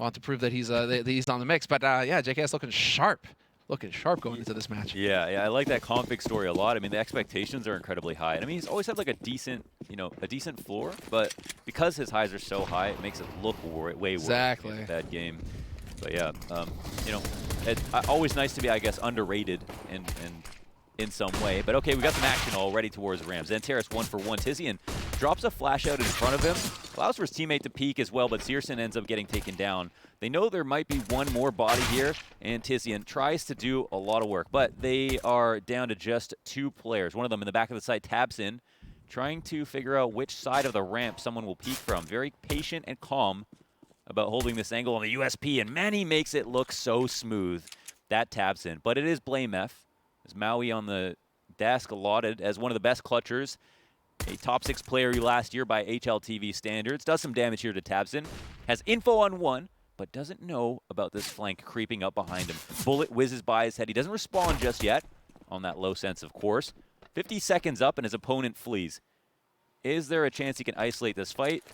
want to prove that he's that he's on the mix. But yeah, JKS looking sharp. Looking sharp going into this match. Yeah, I like that config story a lot. I mean, the expectations are incredibly high. And I mean, he's always had like a decent floor, but because his highs are so high, it makes it look way worse. Exactly. In that game. But yeah, it's always nice to be, I guess, underrated in some way. But okay, we got some action already towards Rams. Xantares 1-for-1. Tizian drops a flash out in front of him. Allows for his teammate to peek as well, but Searson ends up getting taken down. They know there might be one more body here, and Tizian tries to do a lot of work. But they are down to just 2 players. One of them in the back of the site tabs in, trying to figure out which side of the ramp someone will peek from. Very patient and calm about holding this angle on the USP, and Manny makes it look so smooth. That tabs in. But it is Blame F. There's Maui on the desk, allotted as one of the best clutchers. A top 6 player last year by HLTV standards. Does some damage here to Tabson. Has info on one, but doesn't know about this flank creeping up behind him. Bullet whizzes by his head. He doesn't respond just yet on that low sense, of course. 50 seconds up and his opponent flees. Is there a chance he can isolate this fight?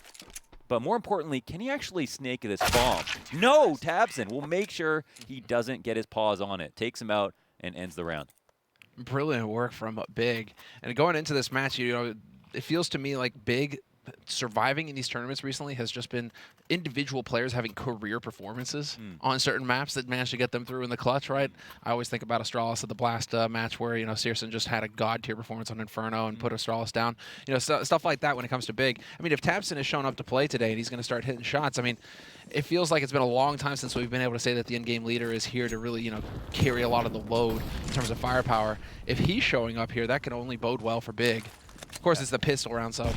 But more importantly, can he actually snake this bomb? No, Tabson will make sure he doesn't get his paws on it. Takes him out and ends the round. Brilliant work from Big. And going into this match, it feels to me like Big surviving in these tournaments recently has just been individual players having career performances on certain maps that managed to get them through in the clutch, right? I always think about Astralis at the Blast match where, Searson just had a god-tier performance on Inferno and put Astralis down. Stuff like that when it comes to Big. I mean, if Tabson has shown up to play today and he's going to start hitting shots, I mean, it feels like it's been a long time since we've been able to say that the in-game leader is here to really, carry a lot of the load in terms of firepower. If he's showing up here, that can only bode well for Big. Of course, it's the pistol round, so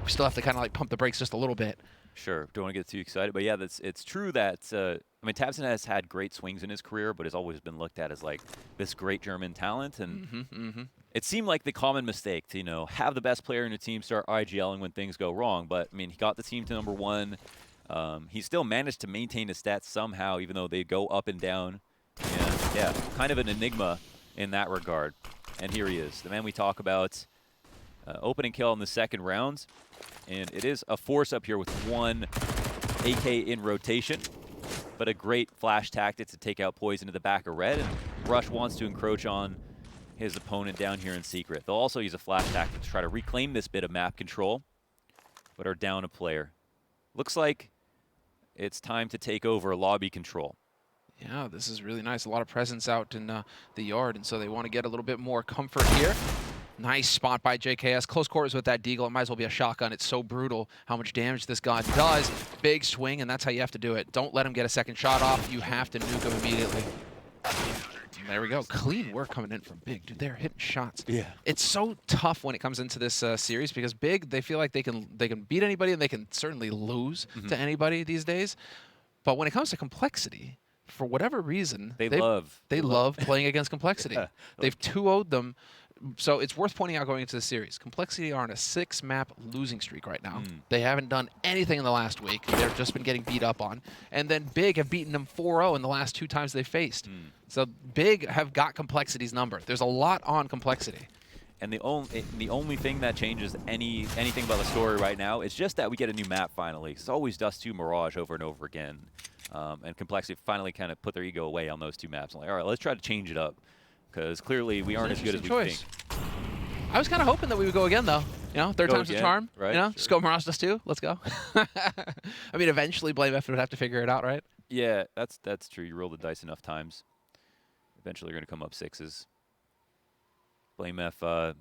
we still have to kind of like pump the brakes just a little bit. Sure, don't want to get too excited, but yeah, it's true that Tabson has had great swings in his career, but has always been looked at as like this great German talent, and it seemed like the common mistake to have the best player in the team start IGLing when things go wrong. But I mean, he got the team to #1. He still managed to maintain his stats somehow, even though they go up and down. And yeah, kind of an enigma in that regard. And here he is, the man we talk about. Opening kill in the second round, and it is a force up here with 1 AK in rotation, but a great flash tactic to take out Poison to the back of red, and Rush wants to encroach on his opponent down here in secret. They'll also use a flash tactic to try to reclaim this bit of map control, but are down a player. Looks like it's time to take over lobby control. Yeah, this is really nice. A lot of presence out in the yard, and so they want to get a little bit more comfort here. Nice spot by JKS. Close quarters with that deagle. It might as well be a shotgun. It's so brutal how much damage this guy does. Big swing, and that's how you have to do it. Don't let him get a second shot off. You have to nuke him immediately. There we go. Clean work coming in from Big. Dude, they're hitting shots. Yeah. It's so tough when it comes into this series because Big, they feel like they can beat anybody and they can certainly lose to anybody these days. But when it comes to complexity, for whatever reason, they love playing against complexity. Yeah. They've 2-0'd them. So it's worth pointing out going into the series. Complexity are on a 6-map losing streak right now. They haven't done anything in the last week. They've just been getting beat up on. And then Big have beaten them 4-0 in the last 2 times they faced. So Big have got Complexity's number. There's a lot on Complexity. And the only thing that changes anything about the story right now is just that we get a new map finally. It's always Dust 2 Mirage over and over again. And Complexity finally kind of put their ego away on those 2 maps. I'm like, all right, let's try to change it up. Because clearly we aren't as good as we think. I was kind of hoping that we would go again, though. Third time's the charm. Right? Sure. Just go Mirage Dust 2. Let's go. I mean, eventually Blame F would have to figure it out, right? Yeah, that's true. You roll the dice enough times. Eventually you're going to come up 6s. Blame F on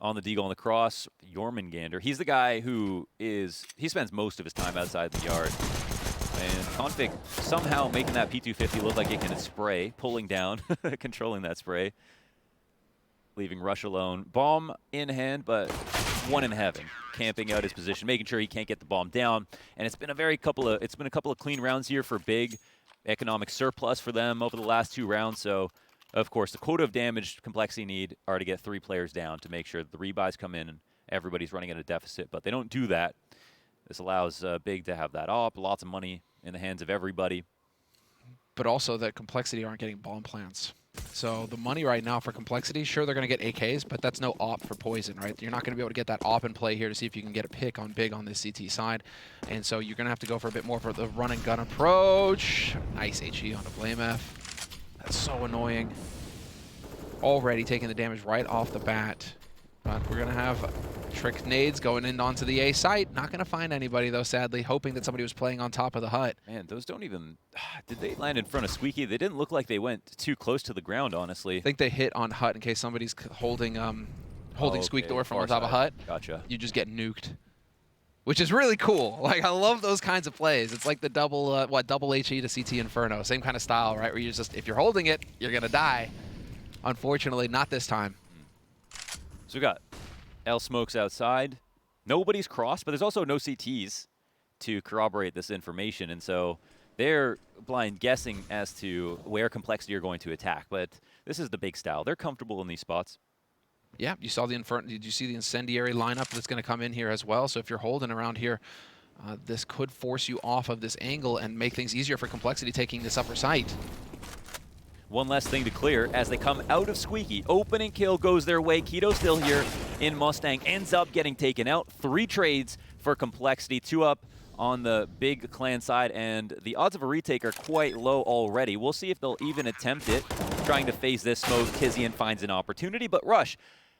the deagle on the cross. Jormungandr. He's the guy who he spends most of his time outside the yard. And Config somehow making that P250 look like it can spray, pulling down, controlling that spray, leaving Rush alone. Bomb in hand, but 1 in heaven, camping out his position, making sure he can't get the bomb down. And it's been a couple of clean rounds here for Big. Economic surplus for them over the last 2 rounds. So, of course, the quota of damage Complexity need are to get 3 players down to make sure that the rebuys come in and everybody's running at a deficit. But they don't do that. This allows Big to have that up, lots of money in the hands of everybody. but also that Complexity aren't getting bomb plants. So the money right now for Complexity, sure, they're going to get AKs, but that's no op for Poison, right? You're not going to be able to get that op in play here to see if you can get a pick on big on this CT side. And so you're going to have to go for a bit more for the run and gun approach. Nice HE on the Blame F. That's so annoying. Already taking the damage right off the bat. But we're going to have trick nades going in onto the A site. Not going to find anybody, though, sadly, hoping that somebody was playing on top of the hut. Man, those don't even... Did they land in front of Squeaky? They didn't look like they went too close to the ground, honestly. I think they hit on hut in case somebody's holding Squeak Door from on top of hut. Gotcha. You just get nuked, which is really cool. Like, I love those kinds of plays. It's like the double HE to CT Inferno. Same kind of style, right? Where you just, if you're holding it, you're going to die. Unfortunately, not this time. So we got L smokes outside. Nobody's crossed, but there's also no CTs to corroborate this information. And so they're blind guessing as to where Complexity are going to attack. But this is the big style. They're comfortable in these spots. Yeah, you saw the Inferno. Did you see the incendiary lineup that's going to come in here as well? So if you're holding around here, this could force you off of this angle and make things easier for Complexity taking this upper site. One less thing to clear as they come out of Squeaky. Opening kill goes their way. Keto still here in Mustang. Ends up getting taken out. 3 trades for Complexity. 2 up on the big clan side. And the odds of a retake are quite low already. We'll see if they'll even attempt it. Trying to phase this smoke. Tizian finds an opportunity. But Rush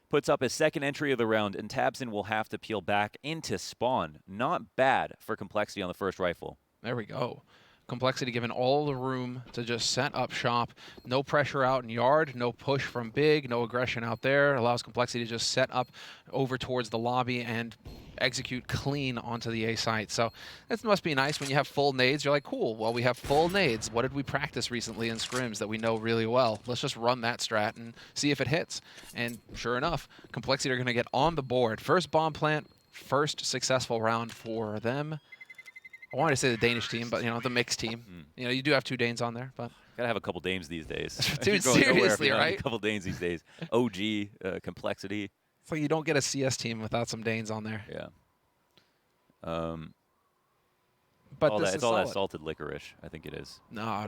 puts up his second entry of the round. And Tabson will have to peel back into spawn. Not bad for Complexity on the first rifle. There we go. Complexity given all the room to just set up shop. No pressure out in yard, no push from big, no aggression out there. Allows Complexity to just set up over towards the lobby and execute clean onto the A site. So it must be nice when you have full nades. You're like, cool, well, we have full nades. What did we practice recently in scrims that we know really well? Let's just run that strat and see if it hits. And sure enough, Complexity are going to get on the board. First bomb plant, first successful round for them. I wanted to say the Danish team, but, you know, the mixed team. You know, you do have 2 Danes on there, but... Gotta have a couple Danes these days. Dude, seriously, right? A couple Danes these days. OG, Complexity. So you don't get a CS team without some Danes on there. Yeah. But all this that, is it's all solid. that salted licorice, I think it is. No,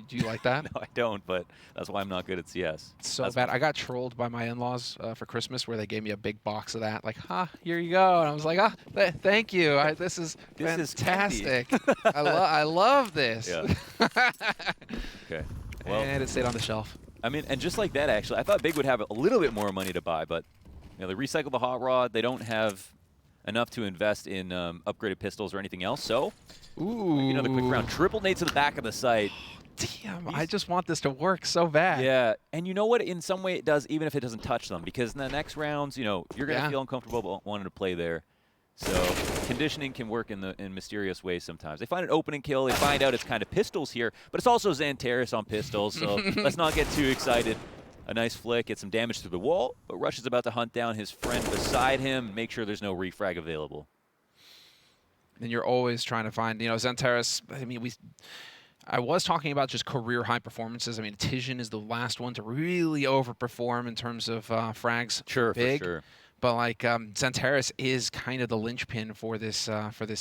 do you like that? No, I don't, but that's why I'm not good at CS. It's so that's bad. I got trolled by my in-laws for Christmas where they gave me a big box of that. Like, here you go. And I was like, thank you. This is fantastic. I love this. Yeah. Okay. Well, and it stayed on the shelf. I mean, and just like that, actually, I thought Big would have a little bit more money to buy, but you know, they recycle the hot rod. They don't have enough to invest in upgraded pistols or anything else. So, another quick round. Triple nade to the back of the site. Damn, I just want this to work so bad. Yeah, and you know what? In some way it does, even if it doesn't touch them, because in the next rounds, you know, you're going to feel uncomfortable wanting to play there. So conditioning can work in mysterious ways sometimes. They find an opening kill. They find out it's kind of pistols here, but it's also Xantares on pistols, so let's not get too excited. A nice flick, get some damage through the wall, but Rush is about to hunt down his friend beside him, make sure there's no refrag available. And you're always trying to find, you know, Xantares, I mean, I was talking about just career high performances. I mean, Tizian is the last one to really overperform in terms of frags. Sure, big. for sure. But like Xantares is kind of the linchpin for this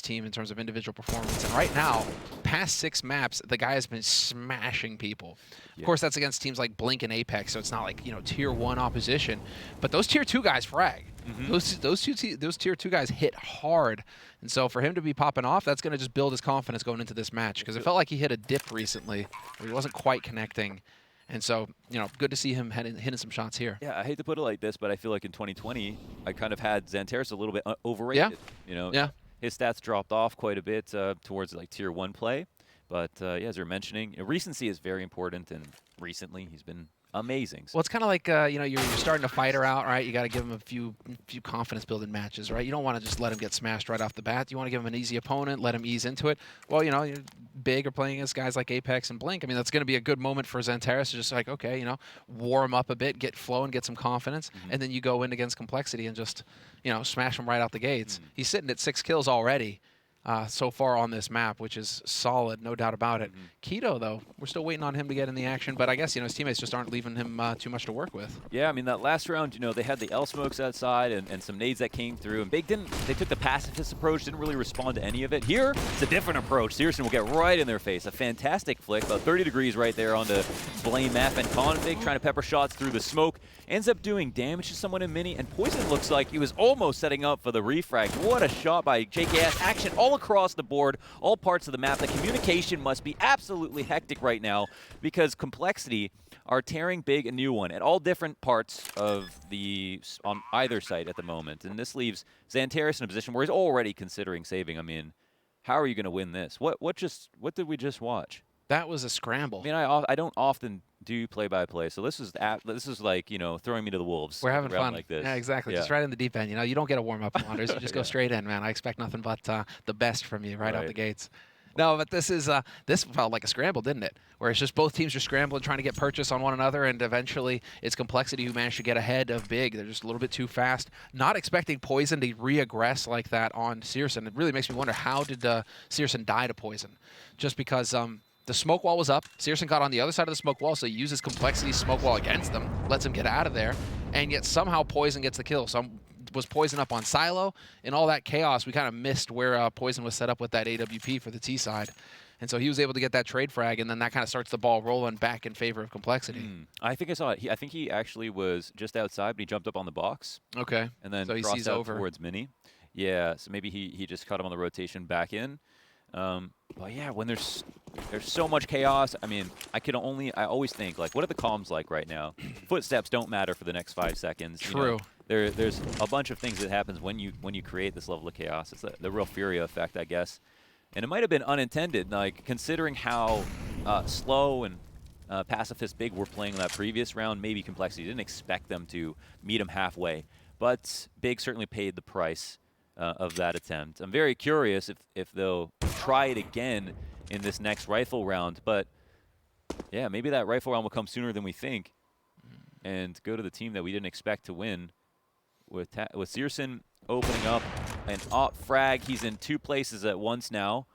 team in terms of individual performance. And right now, past 6 maps, the guy has been smashing people. Yeah. Of course, that's against teams like Blink and Apex, so it's not like, you know, tier 1 opposition. But those tier 2 guys frag. Those tier 2 guys hit hard. And so for him to be popping off, that's going to just build his confidence going into this match, because it felt like he hit a dip recently where he wasn't quite connecting. And so, you know, good to see him hitting some shots here. Yeah, I hate to put it like this, but I feel like in 2020, I kind of had Xantares a little bit overrated. Yeah. You know, yeah. His stats dropped off quite a bit towards like tier 1 play. But yeah, as you're mentioning, recency is very important, and recently he's been amazing. Well, it's kind of like, you know, you're starting a fighter out, right? You got to give him a few confidence-building matches, right? You don't want to just let him get smashed right off the bat. You want to give him an easy opponent, let him ease into it. Well, you know, you're big or playing against guys like Apex and Blink. I mean, that's going to be a good moment for Xantares to just like, okay, you know, warm up a bit, get flowing, get some confidence, and then you go in against Complexity and just, you know, smash him right out the gates. He's sitting at 6 kills already. so far on this map, which is solid, no doubt about it. Keto, though, we're still waiting on him to get in the action, but I guess his teammates just aren't leaving him too much to work with. Yeah, I mean, that last round, they had the L smokes outside and some nades that came through, and Big they took the pacifist approach, didn't really respond to any of it. Here, it's a different approach. Searson will get right in their face. A fantastic flick, about 30 degrees right there onto Blame F, and Config trying to pepper shots through the smoke. Ends up doing damage to someone in mini, and Poison looks like he was almost setting up for the refrag. What a shot by JKS. Action all across the board, all parts of the map. The communication must be absolutely hectic right now because Complexity are tearing Big a new one at all different parts of on either side at the moment. And this leaves Xantares in a position where he's already considering saving. I mean, how are you going to win this? What did we just watch? That was a scramble. I mean, I don't often do play-by-play, so this is like, throwing me to the wolves. We're having fun like this. Yeah, exactly. Yeah. Just right in the deep end. You don't get a warm-up on Wanders. You just go straight in, man. I expect nothing but the best from you right out the gates. No, but this felt like a scramble, didn't it? Where it's just both teams are scrambling, trying to get purchase on one another, and eventually it's Complexity who managed to get ahead of Big. They're just a little bit too fast. Not expecting Poison to re-aggress like that on Searson. It really makes me wonder, how did Searson die to Poison? Just because the smoke wall was up. Searson got on the other side of the smoke wall, so he uses Complexity's smoke wall against them, lets him get out of there, and yet somehow Poison gets the kill. So was Poison up on Silo? In all that chaos, we kind of missed where Poison was set up with that AWP for the T side. And so he was able to get that trade frag, and then that kind of starts the ball rolling back in favor of Complexity. I think I saw it. I think he actually was just outside, but he jumped up on the box. Okay. And then so he crossed sees out over towards Mini. Yeah, so maybe he just caught him on the rotation back in. But yeah, when there's so much chaos, I mean, I always think, like, what are the comms like right now? Footsteps don't matter for the next 5 seconds. True. There's a bunch of things that happens when you create this level of chaos. It's the real Furia effect, I guess. And it might have been unintended, like, considering how slow and pacifist Big were playing in that previous round. Maybe Complexity didn't expect them to meet him halfway. But Big certainly paid the price of that attempt. I'm very curious if they'll try it again in this next rifle round. But, yeah, maybe that rifle round will come sooner than we think and go to the team that we didn't expect to win. With Searson opening up an op frag. He's in 2 places at once now.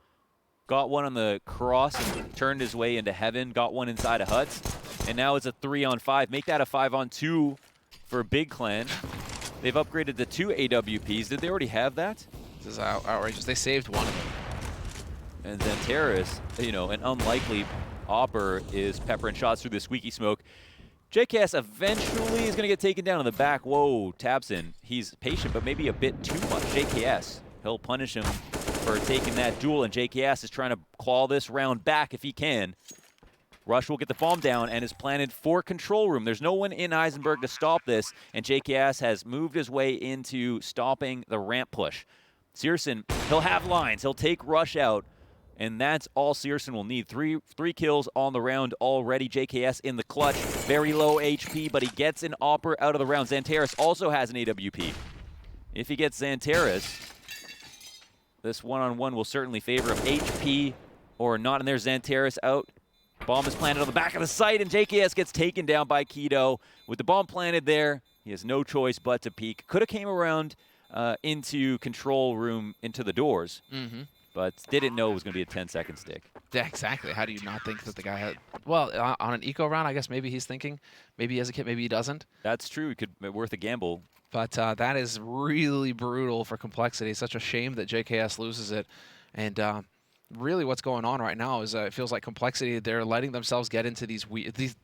Got one on the cross and turned his way into heaven. Got one inside of huts. And now it's a 3-on-5. Make that a 5-on-2 for Big Clan. They've upgraded to 2 AWPs. Did they already have that? This is outrageous. They saved one of them. And then Terrace, an unlikely opper, is peppering shots through the squeaky smoke. JKS eventually is going to get taken down in the back. Whoa, Tabson. He's patient, but maybe a bit too much. JKS, he'll punish him for taking that duel, and JKS is trying to claw this round back if he can. Rush will get the bomb down and is planted for control room. There's no one in Eisenberg to stop this, and JKS has moved his way into stopping the ramp push. Searson, he'll have lines. He'll take Rush out. And that's all Searson will need. Three kills on the round already. JKS in the clutch. Very low HP, but he gets an opper out of the round. Xantares also has an AWP. If he gets Xantares, this one-on-one will certainly favor him. HP or not, and there's Xantares out. Bomb is planted on the back of the site, and JKS gets taken down by Keto. With the bomb planted there, he has no choice but to peek. Could have came around into control room, into the doors. But didn't know it was going to be a 10-second stick. Yeah, exactly. How do you not think that the guy had... Well, on an eco round, I guess maybe he's thinking. Maybe he has a kit, maybe he doesn't. That's true. It could be worth a gamble. But that is really brutal for Complexity. It's such a shame that JKS loses it. And really what's going on right now is it feels like Complexity, they're letting themselves get into these...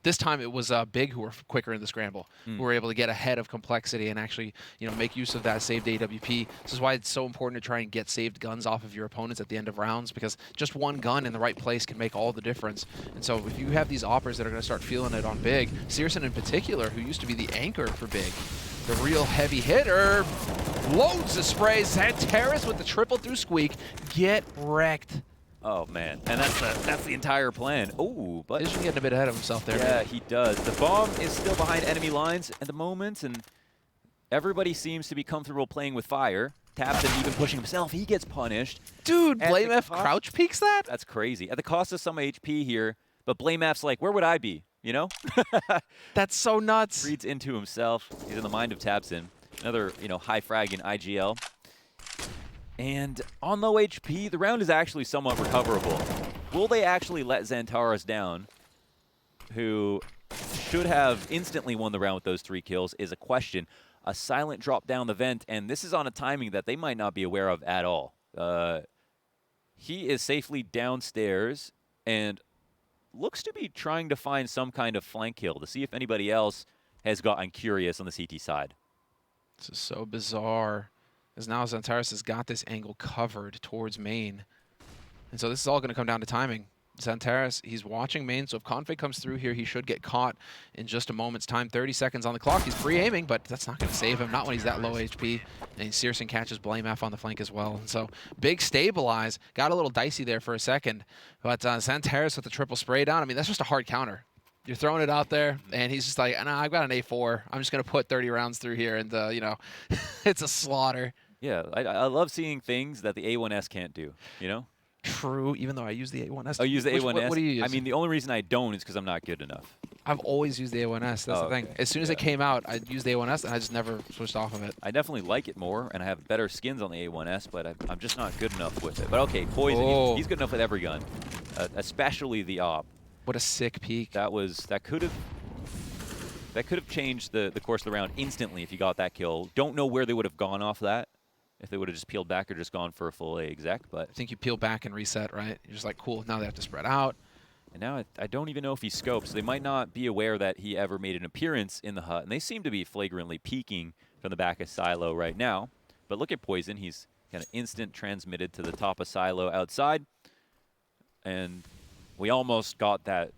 This time it was Big who were quicker in the scramble, who were able to get ahead of Complexity and actually make use of that saved AWP. This is why it's so important to try and get saved guns off of your opponents at the end of rounds, because just one gun in the right place can make all the difference. And so if you have these oppers that are going to start feeling it on Big, Searson in particular, who used to be the anchor for Big, the real heavy hitter, loads of sprays. Xantares with the triple through squeak, get wrecked. Oh, man. And that's the entire plan. Oh, but... He's getting a bit ahead of himself there. Yeah, he does. The bomb is still behind enemy lines at the moment, and everybody seems to be comfortable playing with fire. Tabson even pushing himself. He gets punished. Dude, Blame F crouch peeks that? That's crazy. At the cost of some HP here, but Blame F's like, where would I be? That's so nuts. Reads into himself. He's in the mind of Tabson. Another, high frag in IGL. And on low HP, the round is actually somewhat recoverable. Will they actually let Xantares down, who should have instantly won the round with those 3 kills, is a question. A silent drop down the vent, and this is on a timing that they might not be aware of at all. He is safely downstairs and looks to be trying to find some kind of flank kill to see if anybody else has gotten curious on the CT side. This is so bizarre, as now Xantares has got this angle covered towards main. And so this is all going to come down to timing. Xantares, he's watching main, so if Config comes through here, he should get caught in just a moment's time. 30 seconds on the clock. He's pre-aiming, but that's not going to save him, not when he's that low HP. And Searson catches Blame F on the flank as well. And so big stabilize. Got a little dicey there for a second. But Xantares with the triple spray down, I mean, that's just a hard counter. You're throwing it out there, and he's just like, nah, I've got an A4. I'm just going to put 30 rounds through here, and, you know, it's a slaughter. Yeah, I love seeing things that the A1S can't do, you know? True, even though I use the A1S. Oh, use the A1S? What do you use? I mean, the only reason I don't is because I'm not good enough. I've always used the A1S. That's the thing. Okay. As soon as it came out, I used the A1S, and I just never switched off of it. I definitely like it more, and I have better skins on the A1S, but I'm just not good enough with it. But okay, Poison, Oh. he's good enough with every gun, especially the AWP. What a sick peek. That could have changed the course of the round instantly if you got that kill. Don't know where they would have gone off that. If they would have just peeled back or just gone for a full A exec, but I think you peel back and reset, right? You're just like, cool, now they have to spread out. And now I don't even know if he scopes. They might not be aware that he ever made an appearance in the hut, and they seem to be flagrantly peeking from the back of Silo right now. But look at Poison. He's kind of instant transmitted to the top of Silo outside. And we almost got that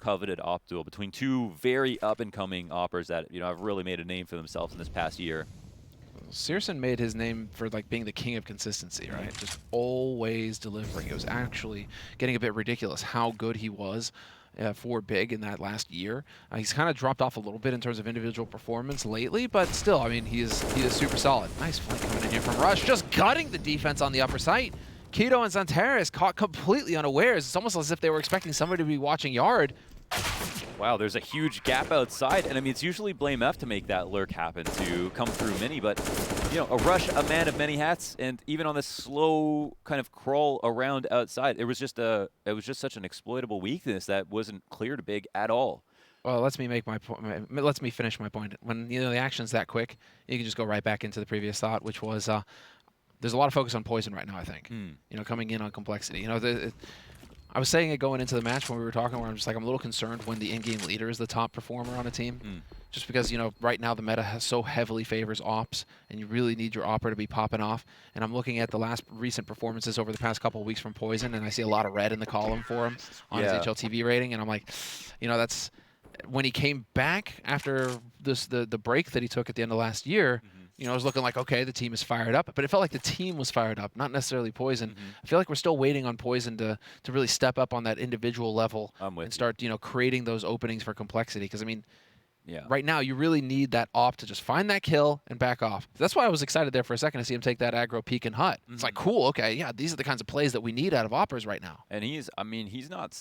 coveted op duel between 2 very up-and-coming oppers that, you know, have really made a name for themselves in this past year. Searson made his name for like being the king of consistency, right? Just always delivering. It was actually getting a bit ridiculous how good he was for Big in that last year. He's kind of dropped off a little bit in terms of individual performance lately, but still, I mean, he is super solid. Nice flank coming in here from Rush, just gutting the defense on the upper site. Keto and Xantares caught completely unawares. It's almost as if they were expecting somebody to be watching yard. Wow, there's a huge gap outside, and I mean, it's usually Blame F to make that lurk happen, to come through Mini, but, you know, a Rush, a man of many hats, and even on this slow kind of crawl around outside, it was just such an exploitable weakness that wasn't clear to Big at all. Well, let me finish my point. When, you know, the action's that quick, you can just go right back into the previous thought, which was there's a lot of focus on Poison right now, I think. You know, coming in on complexity. You know, I was saying it going into the match when we were talking, where I'm just like, I'm a little concerned when the in-game leader is the top performer on a team. Just because, you know, right now the meta so heavily favors ops, and you really need your opera to be popping off. And I'm looking at the last recent performances over the past couple of weeks from Poison, and I see a lot of red in the column for him on his HLTV rating, and I'm like, you know, that's when he came back after the break that he took at the end of last year. You know, it was looking like, okay, the team is fired up, but it felt like the team was fired up, not necessarily Poison. I feel like we're still waiting on Poison to really step up on that individual level and start, you know, creating those openings for complexity. Because, I mean, right now you really need that op to just find that kill and back off. That's why I was excited there for a second to see him take that aggro peek and hut. It's like, cool, okay, yeah, these are the kinds of plays that we need out of oppers right now. And he's not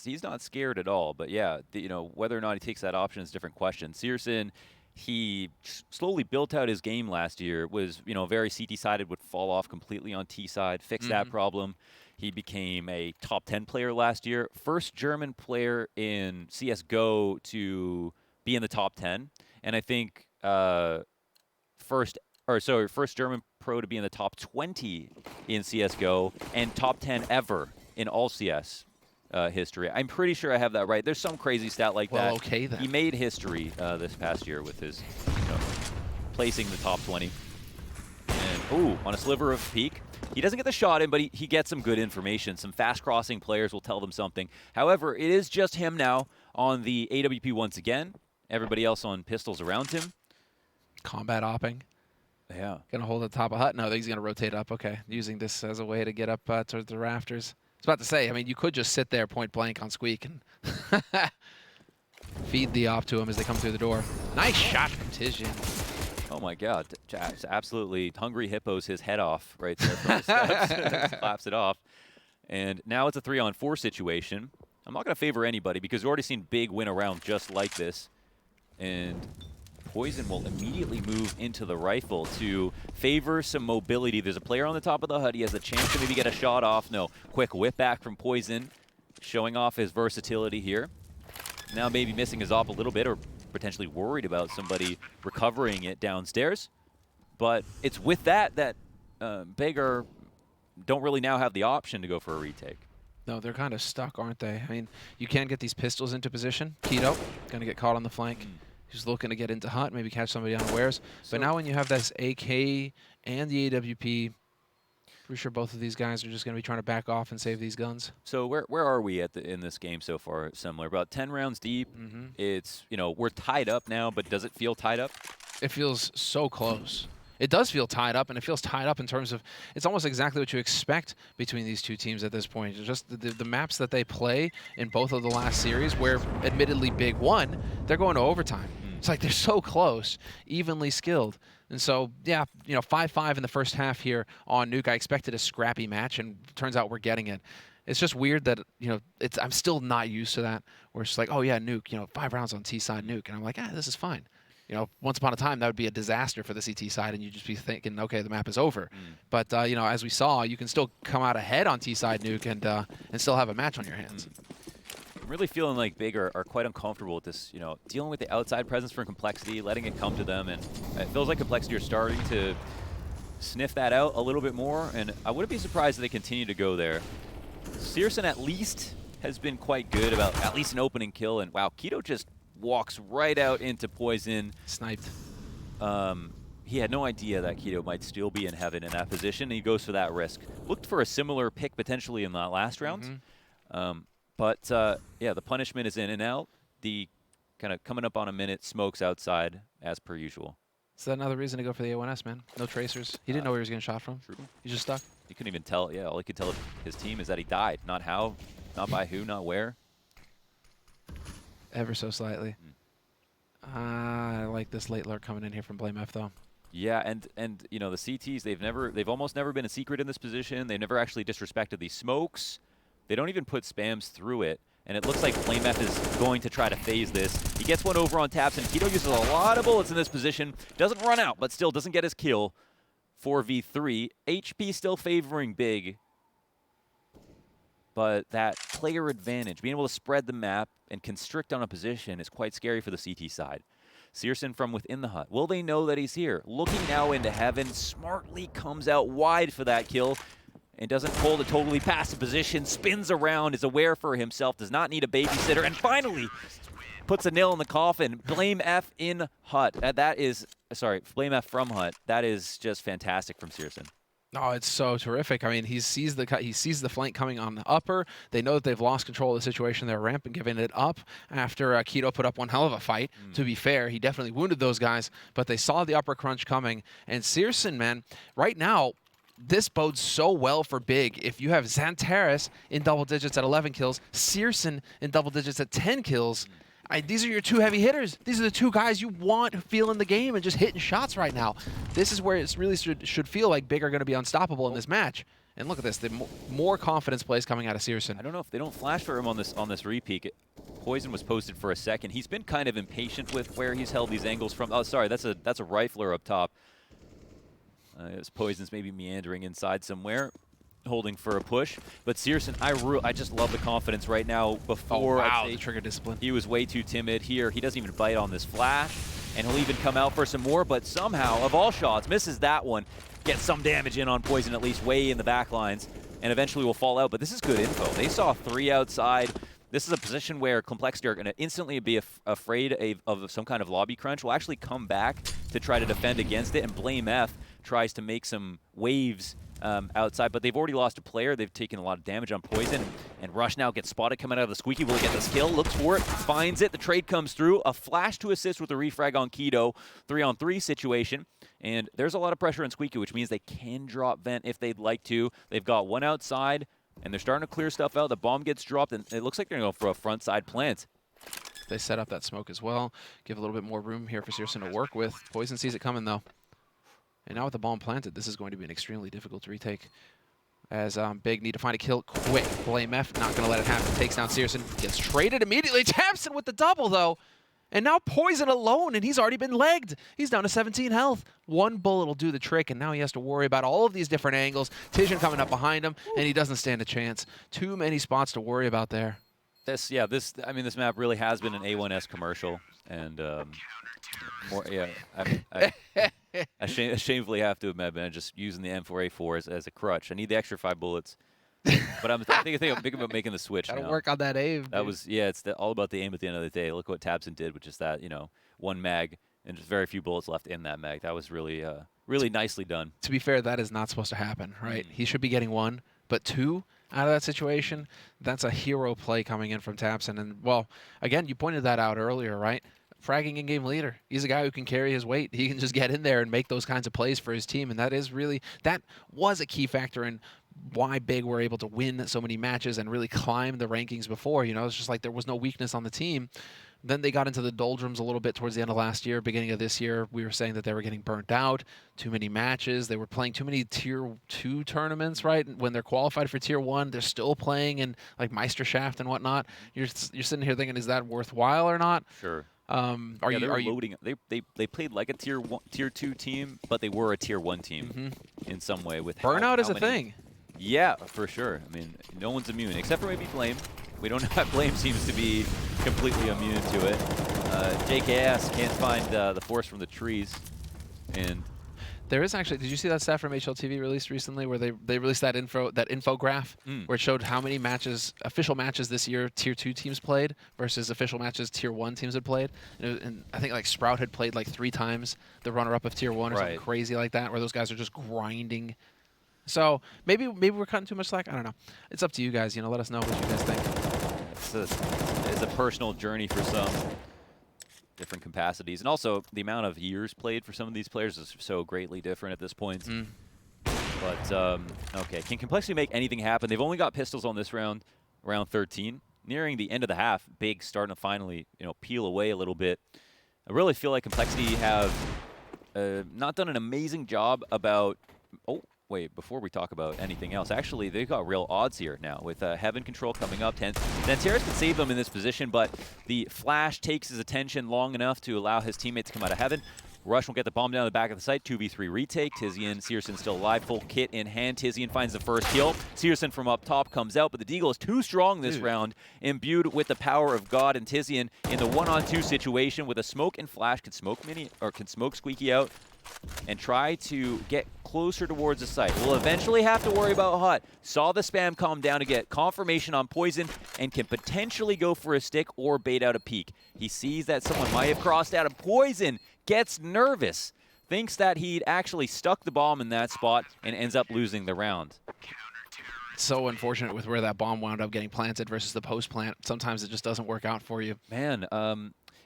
scared at all. But yeah, you know, whether or not he takes that option is a different question. Searson, he slowly built out his game last year, was, you know, very CT-sided, would fall off completely on T-side, fixed that problem. He became a top 10 player last year, first German player in CSGO to be in the top 10, and I think first German pro to be in the top 20 in CSGO, and top 10 ever in all CS history. I'm pretty sure I have that right. There's some crazy stat like that. Well, okay then. He made history this past year with his, you know, placing the top 20. And, ooh, on a sliver of peak. He doesn't get the shot in, but he gets some good information. Some fast-crossing players will tell them something. However, it is just him now on the AWP once again. Everybody else on pistols around him. Combat opping. Yeah. Gonna hold at the top of hut. No, he's gonna rotate up. Okay, using this as a way to get up towards the rafters. I was about to say, I mean, you could just sit there point blank on Squeak and feed the op to him as they come through the door. Nice shot from Tizian. Oh my God, Jack's absolutely hungry hippos his head off right there from the steps. Claps it off. And now it's a 3-on-4 situation. I'm not going to favor anybody because we've already seen Big win a round just like this. And Poison will immediately move into the rifle to favor some mobility. There's a player on the top of the hut. He has a chance to maybe get a shot off. No, quick whip back from Poison, showing off his versatility here. Now maybe missing his op a little bit, or potentially worried about somebody recovering it downstairs. But it's with that Big don't really now have the option to go for a retake. No, they're kind of stuck, aren't they? I mean, you can get these pistols into position. Keto, going to get caught on the flank. He's looking to get into hut, maybe catch somebody unawares. But now when you have this AK and the AWP, pretty sure both of these guys are just going to be trying to back off and save these guns. So where are we in this game so far? Similar, about 10 rounds deep. It's, we're tied up now, but does it feel tied up? It feels so close. It does feel tied up, and it feels tied up in terms of it's almost exactly what you expect between these two teams at this point. It's just the maps that they play in both of the last series, where admittedly Big won, they're going to overtime. It's like they're so close, evenly skilled. And so, yeah, 5-5 in the first half here on Nuke. I expected a scrappy match, and turns out we're getting it. It's just weird that, I'm still not used to that, where it's like, oh, yeah, Nuke, 5 rounds on T-side Nuke. And I'm like, this is fine. Once upon a time, that would be a disaster for the CT side, and you'd just be thinking, okay, the map is over. But, as we saw, you can still come out ahead on T-side Nuke and still have a match on your hands. I'm really feeling like Big are quite uncomfortable with this, dealing with the outside presence for Complexity, letting it come to them, and it feels like Complexity are starting to sniff that out a little bit more, and I wouldn't be surprised if they continue to go there. Searson at least has been quite good about at least an opening kill, and wow, Keto just walks right out into Poison. Sniped. He had no idea that Keto might still be in heaven in that position, and he goes for that risk. Looked for a similar pick potentially in that last round. But the punishment is in and out. The kind of coming up on a minute, smokes outside as per usual. Is that another reason to go for the A1S, man? No tracers. He didn't know where he was getting shot from. True. He's just stuck. He couldn't even tell. Yeah, all he could tell his team is that he died. Not how, not by who, not where. Ever so slightly. I like this late lurk coming in here from Blame F, though. Yeah, and the CTs, they've almost never been a secret in this position. They've never actually disrespected these smokes. They don't even put spams through it. And it looks like Flame F is going to try to phase this. He gets one over on taps, and Keto uses a lot of bullets in this position. Doesn't run out, but still doesn't get his kill. 4v3. HP still favoring Big. But that player advantage, being able to spread the map and constrict on a position, is quite scary for the CT side. Searson from within the hut. Will they know that he's here? Looking now into heaven, smartly comes out wide for that kill. And doesn't hold a totally passive position, spins around, is aware for himself, does not need a babysitter, and finally puts a nail in the coffin. Blame F in hut. Blame F from hut. That is just fantastic from Searson. Oh, it's so terrific. I mean, he sees the flank coming on the upper. They know that they've lost control of the situation. They're ramping, giving it up after Keto put up one hell of a fight. To be fair, he definitely wounded those guys, but they saw the upper crunch coming. And Searson, man, right now, this bodes so well for Big. If you have Xantares in double digits at 11 kills, Searson in double digits at 10 kills, these are your two heavy hitters. These are the two guys you want feeling the game and just hitting shots right now. This is where it really should feel like Big are going to be unstoppable in this match. And look at this, the more confidence plays coming out of Searson. I don't know if they don't flash for him on this repeat. Poison was posted for a second. He's been kind of impatient with where he's held these angles from. Oh, sorry, that's a rifler up top. Poison's maybe meandering inside somewhere, holding for a push. But Searson, I just love the confidence right now. Before, the trigger discipline. He was way too timid here. He doesn't even bite on this flash, and he'll even come out for some more. But somehow, of all shots, misses that one. Gets some damage in on Poison, at least way in the back lines, and eventually will fall out. But this is good info. They saw 3 outside. This is a position where Complexity are going to instantly be afraid of some kind of lobby crunch. Will actually come back to try to defend against it, and Blame F tries to make some waves outside, but they've already lost a player. They've taken a lot of damage on Poison, and Rush now gets spotted coming out of the Squeaky. Will he get this kill? Looks for it, finds it. The trade comes through. A flash to assist with the refrag on Keto. 3-on-3 situation, and there's a lot of pressure on Squeaky, which means they can drop vent if they'd like to. They've got one outside, and they're starting to clear stuff out. The bomb gets dropped, and it looks like they're going to go for a front side plant. They set up that smoke as well. Give a little bit more room here for Searson to work with. Poison sees it coming, though. And now with the bomb planted, this is going to be an extremely difficult retake. As Big need to find a kill quick. Blame F not going to let it happen. Takes down Searson. Gets traded immediately. Tapson with the double, though. And now Poison alone, and he's already been legged. He's down to 17 health. One bullet will do the trick, and now he has to worry about all of these different angles. Tizian coming up behind him, and he doesn't stand a chance. Too many spots to worry about there. This map really has been an A1S commercial, and I shamefully have to admit, man, just using the M4A4 as a crutch. I need the extra 5 bullets. But I'm thinking about making the switch Gotta now. work on that aim. That was, it's all about the aim at the end of the day. Look what Tabson did, which is that, one mag and just very few bullets left in that mag. That was really, really nicely done. To be fair, that is not supposed to happen, right? He should be getting 1, but 2 out of that situation, that's a hero play coming in from Tabson. And, well, again, you pointed that out earlier, right? Fragging in-game leader. He's a guy who can carry his weight. He can just get in there and make those kinds of plays for his team, and that was a key factor in why Big were able to win so many matches and really climb the rankings before. It's just like there was no weakness on the team. Then they got into the doldrums a little bit towards the end of last year, beginning of this year. We were saying that they were getting burnt out, too many matches. They were playing too many Tier 2 tournaments, right? When they're qualified for Tier 1, they're still playing in like Meisterschaft and whatnot. You're sitting here thinking, is that worthwhile or not? Sure. Are you loading? They played like a Tier 2 team, but they were a Tier 1 team in some way. With burnout is a thing. Yeah, for sure. I mean, no one's immune except for maybe Flame. We don't know. Flame seems to be completely immune to it. JKS can't find the forest from the trees, and there is actually. Did you see that stat from HLTV released recently, where they released that infograph where it showed how many official matches this year Tier 2 teams played versus official matches Tier 1 teams had played, and I think like Sprout had played like 3 times the runner-up of Tier 1 or something crazy like that, where those guys are just grinding. So maybe we're cutting too much slack. I don't know. It's up to you guys. Let us know what you guys think. It's a personal journey for some different capacities, and also the amount of years played for some of these players is so greatly different at this point. But okay, can Complexity make anything happen? They've only got pistols on this round 13, nearing the end of the half. Big starting to finally peel away a little bit. I really feel like Complexity have not done an amazing job about. Wait, before we talk about anything else, actually, they've got real odds here now with Heaven Control coming up. Nanteris can save them in this position, but the Flash takes his attention long enough to allow his teammate to come out of Heaven. Rush will get the bomb down the back of the site. 2v3 retake. Tizian, Searson still alive. Full kit in hand. Tizian finds the first kill. Searson from up top comes out, but the Deagle is too strong this round, imbued with the power of God. And Tizian in the 1-on-2 situation with a smoke and Flash can smoke Squeaky out and try to get closer towards the site. We'll eventually have to worry about Hut. Saw the spam calm down to get confirmation on Poison and can potentially go for a stick or bait out a peek. He sees that someone might have crossed out, and Poison gets nervous, thinks that he'd actually stuck the bomb in that spot and ends up losing the round. So unfortunate with where that bomb wound up getting planted versus the post plant. Sometimes it just doesn't work out for you. Man,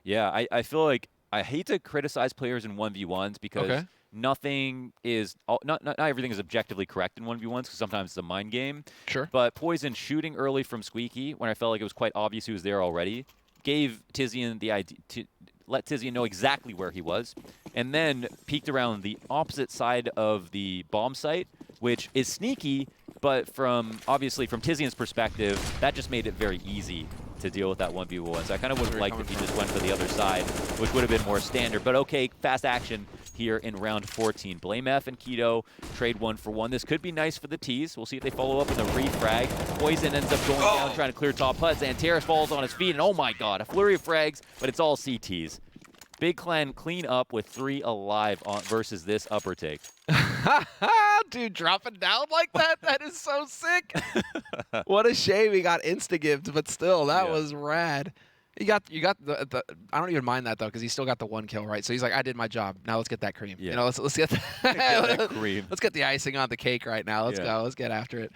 yeah, I feel like I hate to criticize players in 1v1s because nothing is not everything is objectively correct in 1v1s because sometimes it's a mind game. Sure. But Poison shooting early from Squeaky when I felt like it was quite obvious he was there already gave Tizian the idea to let Tizian know exactly where he was, and then peeked around the opposite side of the bomb site, which is sneaky, but obviously from Tizian's perspective, that just made it very easy to deal with that 1v1. So I kind of would have liked if he just went for the other side, which would have been more standard. But okay, fast action here in round 14. Blame F and Keto trade 1-for-1. This could be nice for the T's. We'll see if they follow up with a refrag. Poison ends up going down, trying to clear top hut. Zanteris falls on his feet, and oh my god, a flurry of frags, but it's all CTs. Big Clan clean up with 3 alive versus this upper take. Dude, dropping down like that? That is so sick. What a shame he got insta-gived, but still, that was rad. You got the I don't even mind that though, because he still got the 1 kill, right? So he's like, I did my job. Now let's get that cream. Yeah. Let's get that cream. Let's get the icing on the cake right now. Let's go. Let's get after it.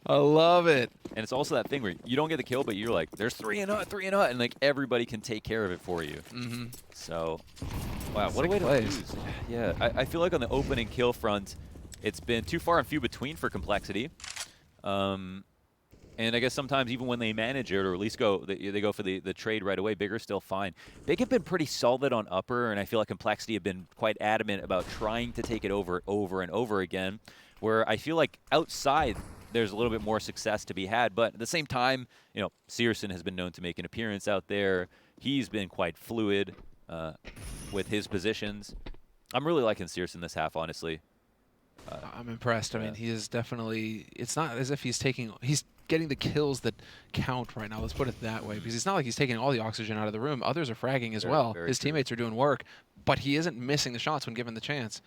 I love it. And it's also that thing where you don't get the kill, but you're like, there's 3 and Hut, and like everybody can take care of it for you. So, wow, what a way to lose. Yeah, I feel like on the opening kill front, it's been too far and few between for Complexity. And I guess sometimes even when they manage it, or at least they go for the trade right away, Big are still fine. Big have been pretty solid on upper, and I feel like Complexity have been quite adamant about trying to take it over and over again, where I feel like outside there's a little bit more success to be had. But at the same time, you know, Searson has been known to make an appearance out there. He's been quite fluid with his positions. I'm really liking Searson this half, honestly. I'm impressed. I mean, he is definitely. It's not as if he's getting the kills that count right now. Let's put it that way, because it's not like he's taking all the oxygen out of the room. Others are fragging as well. His teammates are doing work, but he isn't missing the shots when given the chance.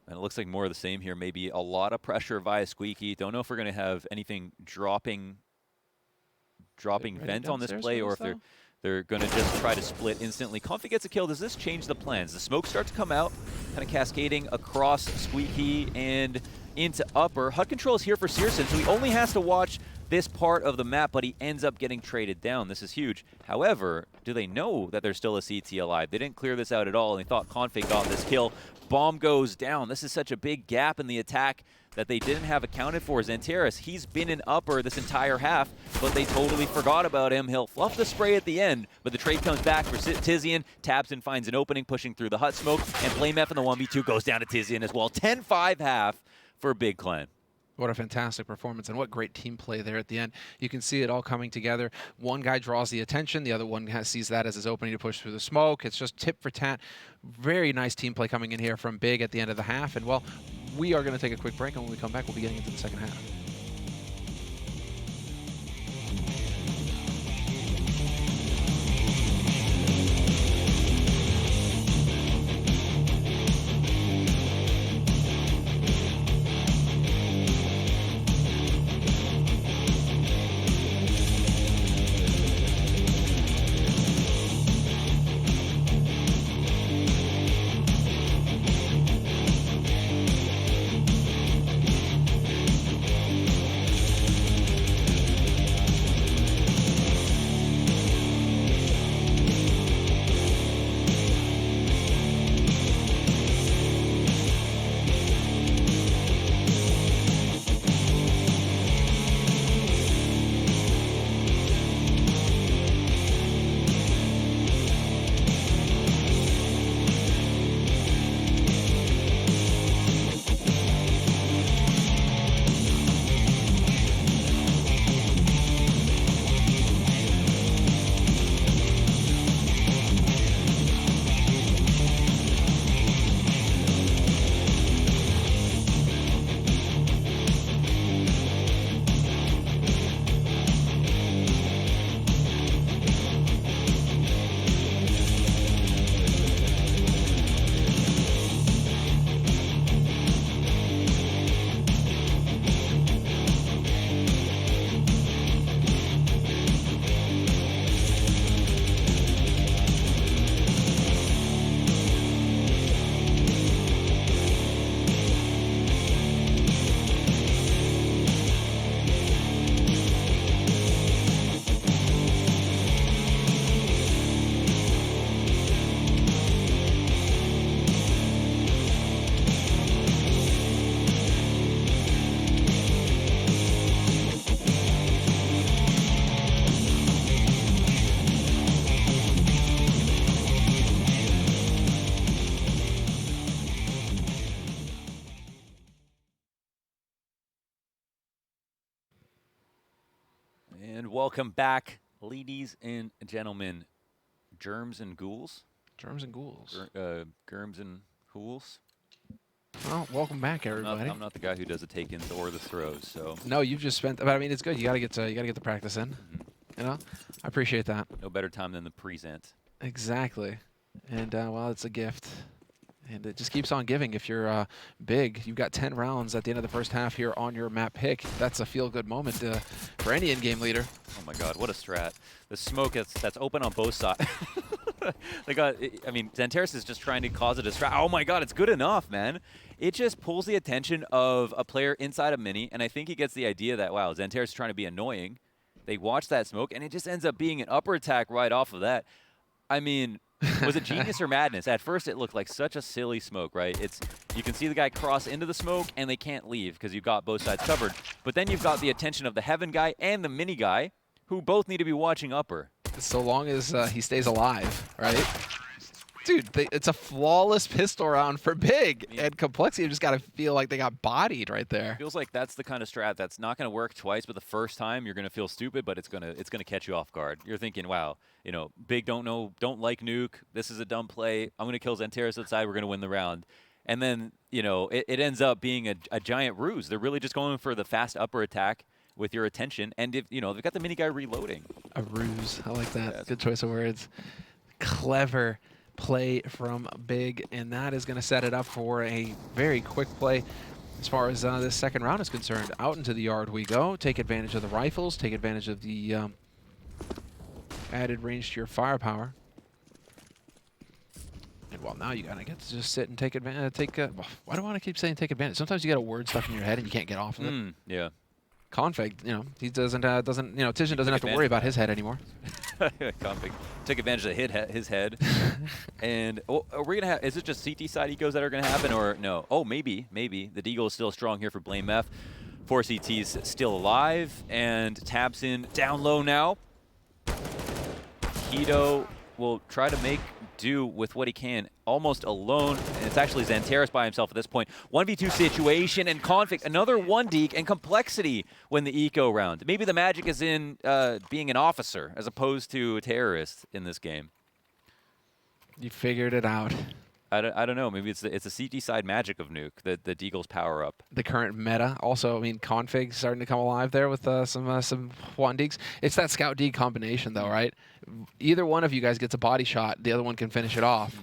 And it looks like more of the same here. Maybe a lot of pressure via Squeaky. Don't know if we're going to have anything dropping vent on this play, or if they're going to just try to split instantly. Comfy gets a kill. Does this change the plans? The smoke starts to come out, kind of cascading across Squeaky and into upper. HUD control is here for Searson, so he only has to watch this part of the map, but he ends up getting traded down. This is huge. However, do they know that there's still a CT alive? They didn't clear this out at all, and they thought Config got this kill. Bomb goes down. This is such a big gap in the attack that they didn't have accounted for. Xanteris, he's been in upper this entire half, but they totally forgot about him. He'll fluff the spray at the end, but the trade comes back for Tizian. Taps and finds an opening, pushing through the hut smoke, and Flame F in the 1v2 goes down to Tizian as well. 10-5 half for Big Clan. What a fantastic performance, and what great team play there at the end. You can see it all coming together. One guy draws the attention, the other one sees that as his opening to push through the smoke. It's just tit for tat. Very nice team play coming in here from Big at the end of the half. And, well, we are going to take a quick break, and when we come back, we'll be getting into the second half. And welcome back, ladies and gentlemen. Germs and ghouls? Germs and ghouls. Germs and ghouls? Well, welcome back, everybody. I'm not the guy who does the take-ins or the throws, so. No, you've just spent. But I mean, it's good. You gotta get the practice in. You know, I appreciate that. No better time than the present. Exactly, and well, it's a gift, and it just keeps on giving. If you're Big, you've got 10 rounds at the end of the first half here on your map pick. That's a feel-good moment for any in-game leader. Oh my God, what a strat! The smoke that's open on both sides. They got. I mean, Xanteris is just trying to cause a distract. Oh my God, it's good enough, man. It just pulls the attention of a player inside of Mini, and I think he gets the idea that, wow, Xanteris is trying to be annoying. They watch that smoke, and it just ends up being an upper attack right off of that. I mean, was it genius or madness? At first, it looked like such a silly smoke, right? You can see the guy cross into the smoke, and they can't leave because you've got both sides covered. But then you've got the attention of the Heaven guy and the Mini guy, who both need to be watching upper. So long as he stays alive, right? Dude, it's a flawless pistol round for Big, and Complexity just got to feel like they got bodied right there. Feels like that's the kind of strat that's not going to work twice, but the first time you're going to feel stupid, but it's gonna catch you off guard. You're thinking, wow, you know, Big don't like Nuke. This is a dumb play. I'm going to kill Xantares outside. We're going to win the round. And then, you know, it ends up being a giant ruse. They're really just going for the fast upper attack with your attention, and if you know they've got the mini guy reloading. A ruse, I like that. Good choice of words. Clever play from Big, and that is going to set it up for a very quick play as far as this second round is concerned. Out into the yard we go. Take advantage of the rifles. Take advantage of the added range to your firepower. And well, now you gotta get to just sit and take advantage. Why do I want to keep saying take advantage? Sometimes you get a word stuck in your head and you can't get off of it. Yeah. Config, you know, he doesn't, you know, Tishin doesn't have to worry about his head anymore. Config took advantage of his head. And are we gonna have? Is it just CT side ecos that are gonna happen, or no? Oh, maybe. The Deagle is still strong here for Blame F. 4 CTs still alive, and Tabsin down low now. Keto will try to make do with what he can, almost alone, and it's actually Xantares by himself at this point. 1v2 situation, and Config, another 1 deke, and Complexity win the eco round. Maybe the magic is in being an officer as opposed to a terrorist in this game. You figured it out. I don't know. Maybe it's a CT side magic of Nuke, the Deagle's power up. The current meta. Also, I mean, Config starting to come alive there with some 1 dekes. It's that scout deke combination, though, right? Either one of you guys gets a body shot, the other one can finish it off.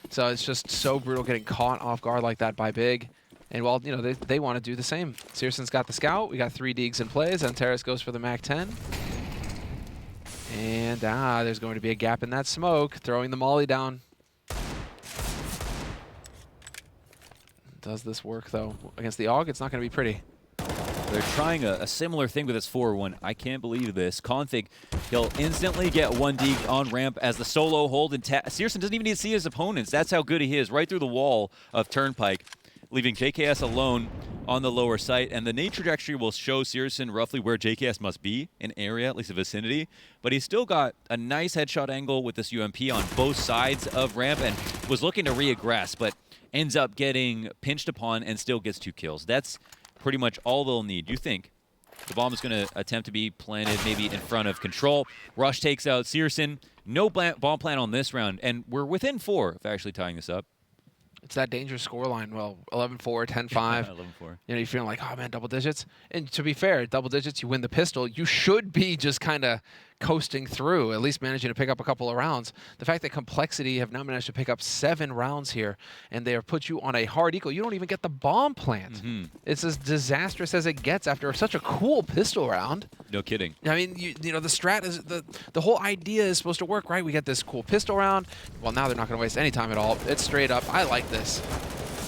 So it's just so brutal getting caught off guard like that by Big. And well, you know, they want to do the same. Searson's got the scout. We got 3 dekes in play. Xantares goes for the MAC-10. And there's going to be a gap in that smoke, throwing the molly down. Does this work, though? Against the AUG, it's not going to be pretty. They're trying a similar thing with this 4-1. I can't believe this. Config, he'll instantly get 1 deke on ramp as the solo hold, and Searson doesn't even need to see his opponents. That's how good he is, right through the wall of Turnpike, leaving JKS alone on the lower site. And the nade trajectory will show Searson roughly where JKS must be in area, at least a vicinity. But he's still got a nice headshot angle with this UMP on both sides of ramp and was looking to re-aggress, but ends up getting pinched upon and still gets 2 kills. That's pretty much all they'll need. You think the bomb is going to attempt to be planted maybe in front of Control. Rush takes out Searson. No bomb plan on this round, and we're within 4 of actually tying this up. It's that dangerous scoreline. Well, 11-4, 10-5. 11-4. You know, you're feeling like, oh, man, double digits. And to be fair, double digits, you win the pistol. You should be just kind of coasting through, at least managing to pick up a couple of rounds. The fact that Complexity have now managed to pick up 7 rounds here, and they have put you on a hard eco, you don't even get the bomb plant. It's as disastrous as it gets after such a cool pistol round. No kidding. I mean, you know, the strat is, the whole idea is supposed to work, right? We get this cool pistol round. Well, now they're not going to waste any time at all. It's straight up. I like this.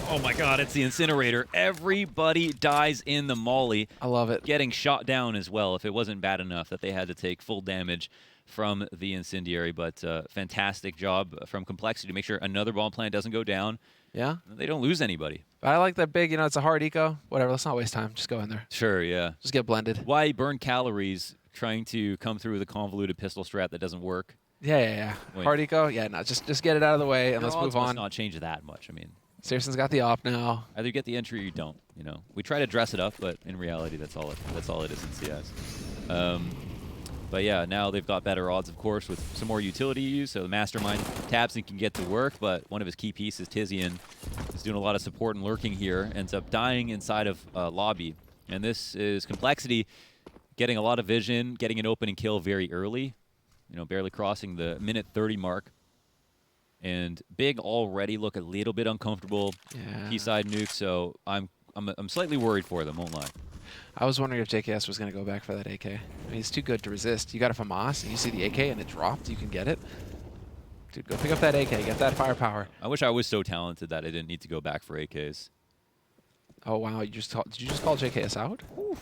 Oh my god, it's the incinerator. Everybody dies in the molly. I love it. Getting shot down as well, if it wasn't bad enough that they had to take full damage from the incendiary. But fantastic job from Complexity to make sure another bomb plant doesn't go down. Yeah. They don't lose anybody. I like that Big, you know, it's a hard eco. Whatever, let's not waste time. Just go in there. Sure, yeah. Just get blended. Why burn calories trying to come through with a convoluted pistol strat that doesn't work? Yeah. Wait. Hard eco? Yeah, no, just get it out of the way and let's move on. Let's not change that much, I mean. Searson's got the op now. Either you get the entry or you don't, you know. We try to dress it up, but in reality, that's all it is in CS. But yeah, now they've got better odds, of course, with some more utility use. So the Mastermind, Tabson can get to work, but one of his key pieces, Tizian, is doing a lot of support and lurking here, ends up dying inside of lobby. And this is Complexity getting a lot of vision, getting an opening kill very early, you know, barely crossing the minute 30 mark. And Big already look a little bit uncomfortable. Yeah. Keyside Nuke, so I'm slightly worried for them, won't lie. I was wondering if JKS was going to go back for that AK. I mean, he's too good to resist. You got a FAMAS, and you see the AK, and it dropped. You can get it. Dude, go pick up that AK. Get that firepower. I wish I was so talented that I didn't need to go back for AKs. Oh, wow. Did you just call JKS out? Ooh.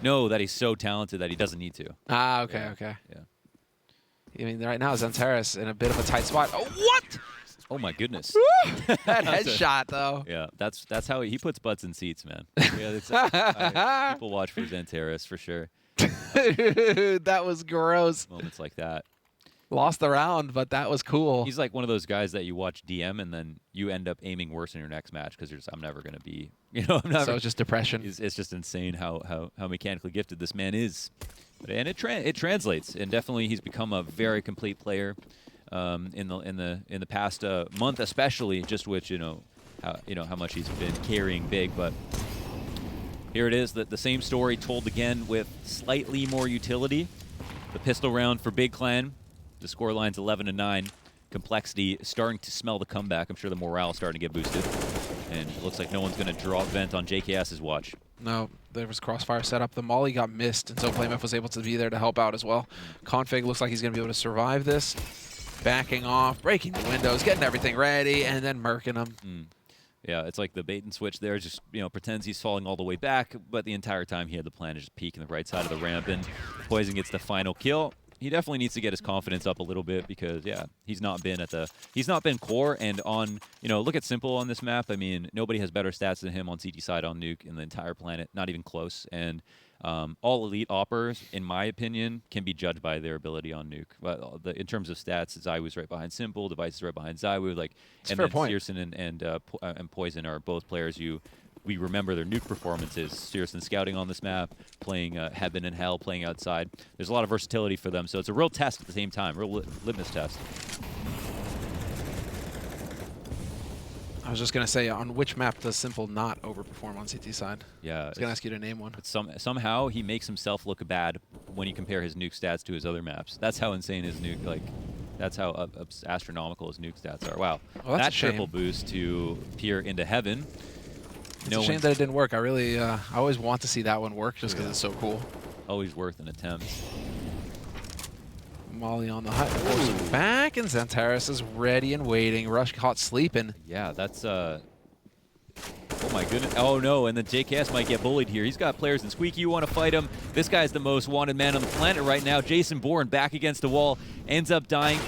No, that he's so talented that he doesn't need to. Ah, okay, Yeah. okay. Yeah. I mean, right now, Xantares in a bit of a tight spot. Oh, what? Oh my goodness. That headshot, though. Yeah, that's how he puts butts in seats, man. Yeah, people watch for Xantares for sure. That was gross. Moments like that. Lost the round, but that was cool. He's like one of those guys that you watch DM and then you end up aiming worse in your next match because you're just, I'm never going to be, I'm never. So it's just depression. It's just insane how mechanically gifted this man is. And it translates, and definitely he's become a very complete player in the past month, especially just which how much he's been carrying big. But here it is, the same story told again with slightly more utility. The pistol round for Big Clan. The scoreline's 11-9. Complexity starting to smell the comeback. I'm sure the morale is starting to get boosted. And it looks like no one's going to draw vent on JKS's watch. No, there was crossfire set up. The molly got missed, and so Playmef was able to be there to help out as well. Config looks like he's going to be able to survive this. Backing off, breaking the windows, getting everything ready, and then murking them. Yeah, it's like the bait and switch there. Just pretends he's falling all the way back, but the entire time he had the plan to just peek in the right side of the ramp, and Poison gets the final kill. He definitely needs to get his confidence up a little bit because, yeah, he's not been core. And on, look at Simple on this map. I mean, nobody has better stats than him on CT side on Nuke in the entire planet, not even close. And all elite operators, in my opinion, can be judged by their ability on Nuke. But in terms of stats, Zywoo's right behind Simple, Device is right behind Zywoo. It's a fair point. Searson and Poison are both players we remember their Nuke performances. Searson scouting on this map, playing Heaven and Hell, playing outside. There's a lot of versatility for them, so it's a real test at the same time, real litmus test. I was just going to say, on which map does Simple not overperform on CT side? Yeah. I was going to ask you to name one. But somehow he makes himself look bad when you compare his Nuke stats to his other maps. That's how insane his Nuke, that's how astronomical his Nuke stats are. Wow. Well, that's that triple boost to peer into Heaven. It's a shame that it didn't work. I always want to see that one work just because it's so cool. Always worth an attempt. Molly on the hut, forcing back, and Xantares is ready and waiting. Rush caught sleeping. Yeah, that's oh my goodness. Oh no, and then JKS might get bullied here. He's got players in Squeaky. You want to fight him. This guy's the most wanted man on the planet right now. Jason Bourne back against the wall, ends up dying.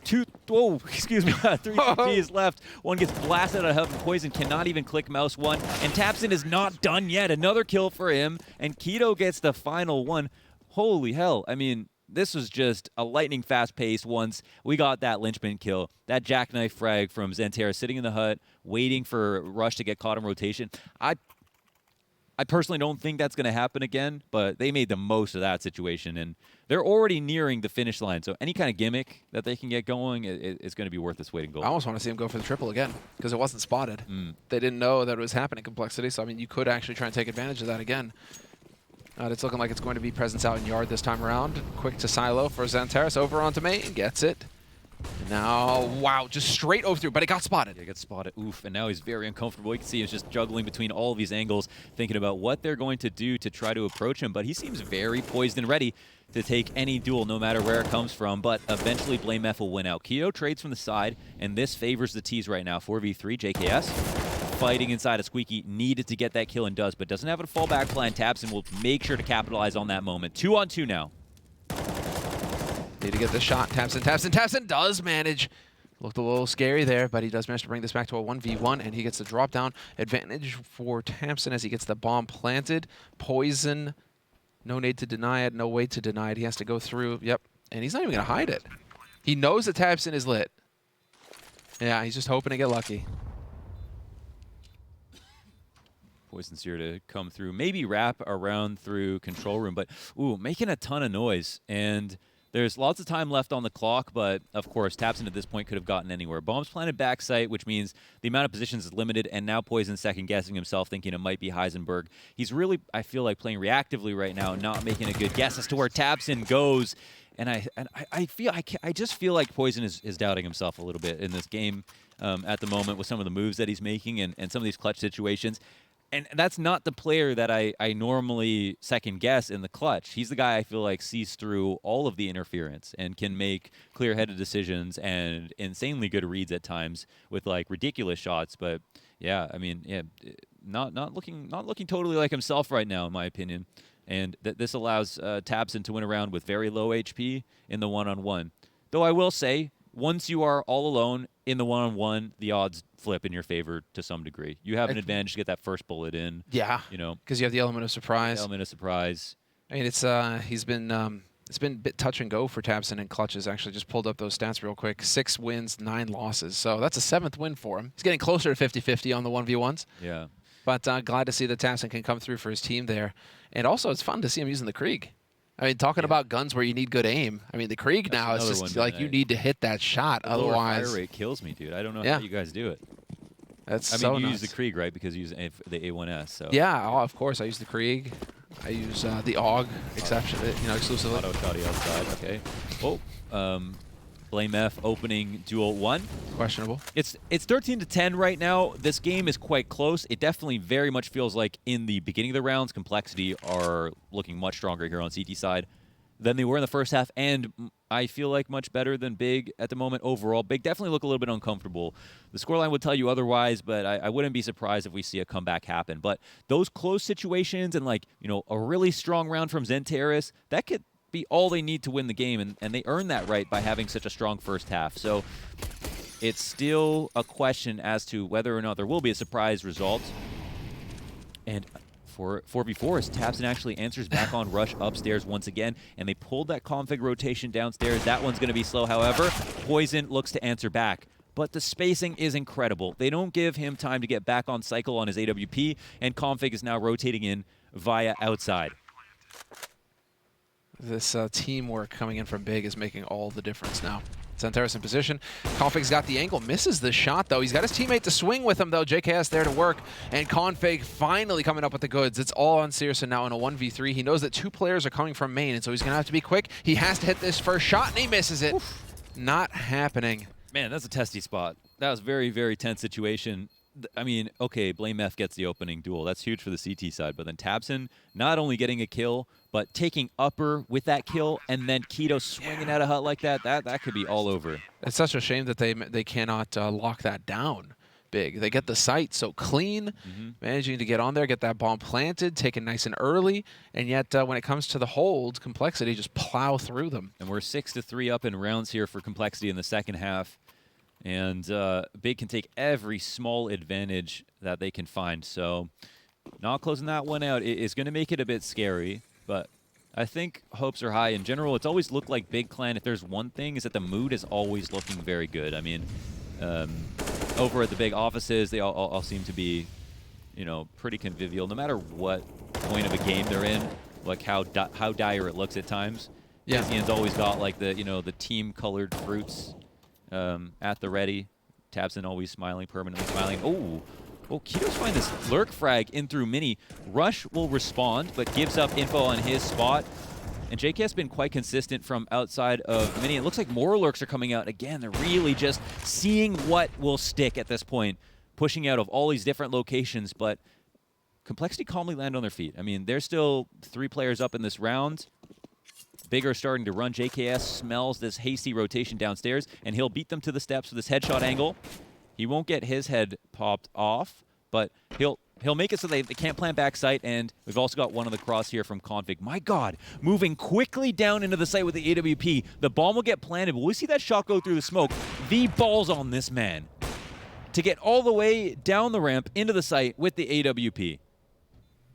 3 TPs left. One gets blasted out of Heaven. Poison cannot even click mouse one. And Tapson is not done yet. Another kill for him. And Keto gets the final one. Holy hell. I mean, this was just a lightning fast pace once we got that linchpin kill. That jackknife frag from Xantares sitting in the hut, waiting for Rush to get caught in rotation. I personally don't think that's going to happen again, but they made the most of that situation, and they're already nearing the finish line. So any kind of gimmick that they can get going is going to be worth its weight in gold. I almost want to see them go for the triple again because it wasn't spotted. They didn't know that it was happening, Complexity, so I mean, you could actually try and take advantage of that again. It's looking like it's going to be presence out in yard this time around. Quick to silo for Xantares, over onto main, gets it. And now, wow, just straight over through, but it got spotted. It got spotted, oof, and now he's very uncomfortable. You can see he's just juggling between all of these angles, thinking about what they're going to do to try to approach him, but he seems very poised and ready to take any duel, no matter where it comes from, but eventually Blameef will win out. Keto trades from the side, and this favors the T's right now. 4v3, JKS fighting inside of Squeaky, needed to get that kill and does, but doesn't have a fallback plan. Tapson will make sure to capitalize on that moment. 2-on-2 now. Need to get the shot. Tapson does manage. Looked a little scary there, but he does manage to bring this back to a 1v1, and he gets the drop down advantage for Tapson as he gets the bomb planted. Poison, no need to deny it, no way to deny it. He has to go through, yep, and he's not even going to hide it. He knows that Tapson is lit. Yeah, he's just hoping to get lucky. Poison's here to come through, maybe wrap around through control room, but ooh, making a ton of noise, and there's lots of time left on the clock, but of course, Tapson at this point could have gotten anywhere. Bombs planted backside, which means the amount of positions is limited, and now Poison's second-guessing himself, thinking it might be Heisenberg. He's really, I feel like, playing reactively right now, not making a good guess as to where Tapson goes. And I just feel like Poison is doubting himself a little bit in this game at the moment with some of the moves that he's making and some of these clutch situations. And that's not the player that I normally second-guess in the clutch. He's the guy I feel like sees through all of the interference and can make clear-headed decisions and insanely good reads at times with, like, ridiculous shots. But, yeah, I mean, yeah, not looking totally like himself right now, in my opinion. And this allows Tapson to win a round with very low HP in the one-on-one. Though I will say, once you are all alone in the one-on-one, the odds flip in your favor to some degree. You have an advantage to get that first bullet in. Yeah, you know, because you have the element of surprise. Element of surprise. I mean, it's he's been it's been a bit touch and go for Tabson and Clutches. Actually, just pulled up those stats real quick. 6 wins, 9 losses. So that's a 7th win for him. He's getting closer to 50-50 on the 1v1s. Yeah. But glad to see that Tabson can come through for his team there. And also, it's fun to see him using the Krieg. I mean, talking about guns where you need good aim. I mean, the Krieg now is just like you need to hit that shot. Otherwise, fire rate kills me, dude. I don't know how you guys do it. That's I mean, you use the Krieg, right? Because you use the A1S. So. Yeah, of course. I use the Krieg. I use the AUG exception, exclusively. Auto shotty outside. Okay. Oh, Blame F opening duel 1. Questionable. It's 13-10 right now. This game is quite close. It definitely very much feels like in the beginning of the rounds, Complexity are looking much stronger here on CT side than they were in the first half, and I feel like much better than Big at the moment overall. Big definitely look a little bit uncomfortable. The scoreline would tell you otherwise, but I wouldn't be surprised if we see a comeback happen. But those close situations and, like, a really strong round from Zenteris, that could be all they need to win the game, and they earn that right by having such a strong first half. So it's still a question as to whether or not there will be a surprise result. And for 4v4, as Tabson actually answers back on rush upstairs once again, and they pulled that config rotation downstairs. That one's going to be slow, however. Poison looks to answer back, but the spacing is incredible. They don't give him time to get back on cycle on his AWP, and config is now rotating in via outside. This teamwork coming in from Big is making all the difference now. Zenteris in position. Config's got the angle. Misses the shot, though. He's got his teammate to swing with him, though. JKS there to work. And Config finally coming up with the goods. It's all on Searson now in a 1v3. He knows that 2 players are coming from main, and so he's going to have to be quick. He has to hit this first shot, and he misses it. Oof. Not happening. Man, that's a testy spot. That was very, very tense situation. I mean, okay, Blame F gets the opening duel. That's huge for the CT side. But then Tabson not only getting a kill, but taking upper with that kill, and then Keto swinging at a hut like that, that could be all over. It's such a shame that they cannot lock that down. Big. They get the site so clean, managing to get on there, get that bomb planted, taken nice and early, and yet when it comes to the hold, Complexity just plow through them. And we're 6-3 up in rounds here for Complexity in the second half. And Big can take every small advantage that they can find. So not closing that one out is going to make it a bit scary. But I think hopes are high. In general, it's always looked like Big Clan, if there's one thing, is that the mood is always looking very good. I mean, over at the Big offices, they all seem to be, pretty convivial. No matter what point of a game they're in, like how dire it looks at times. Yeah. Ian's always got, like, the team-colored fruits at the ready. Tabson always smiling, permanently smiling. Oh, Keto's find this lurk frag in through Mini. Rush will respond, but gives up info on his spot. And JK has been quite consistent from outside of Mini. It looks like more lurks are coming out. Again, they're really just seeing what will stick at this point, pushing out of all these different locations, but Complexity calmly land on their feet. I mean, there's still 3 players up in this round. Bigger starting to run. JKS smells this hasty rotation downstairs, and he'll beat them to the steps with this headshot angle. He won't get his head popped off, but he'll make it so they can't plant back sight, and we've also got one on the cross here from Config. My God, moving quickly down into the site with the AWP. The bomb will get planted, but we see that shot go through the smoke. The balls on this man to get all the way down the ramp into the site with the AWP.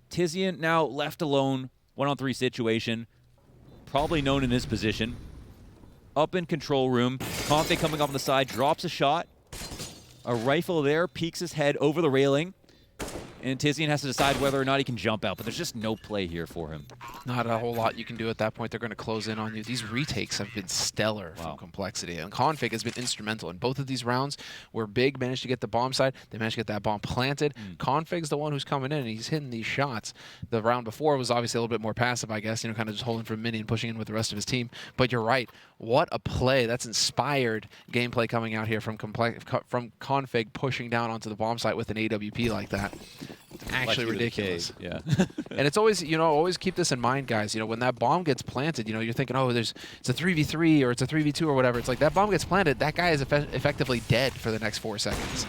Tizian now left alone, 1-on-3 situation. Probably known in his position. Up in control room. Config coming off on the side, drops a shot. A rifle there, peeks his head over the railing. And Tizian has to decide whether or not he can jump out, but there's just no play here for him. Not a whole lot you can do at that point. They're going to close in on you. These retakes have been stellar from Complexity, and Config has been instrumental in both of these rounds where Big managed to get the bomb side. They managed to get that bomb planted. Config's the one who's coming in, and he's hitting these shots. The round before was obviously a little bit more passive, I guess, kind of just holding for Mini and pushing in with the rest of his team. But you're right. What a play. That's inspired gameplay coming out here from Config pushing down onto the bomb site with an AWP like that. Actually ridiculous. Yeah. And it's always, always keep this in mind, guys. When that bomb gets planted, you're thinking, oh, it's a 3v3 or it's a 3v2 or whatever. It's like that bomb gets planted, that guy is effectively dead for the next 4 seconds.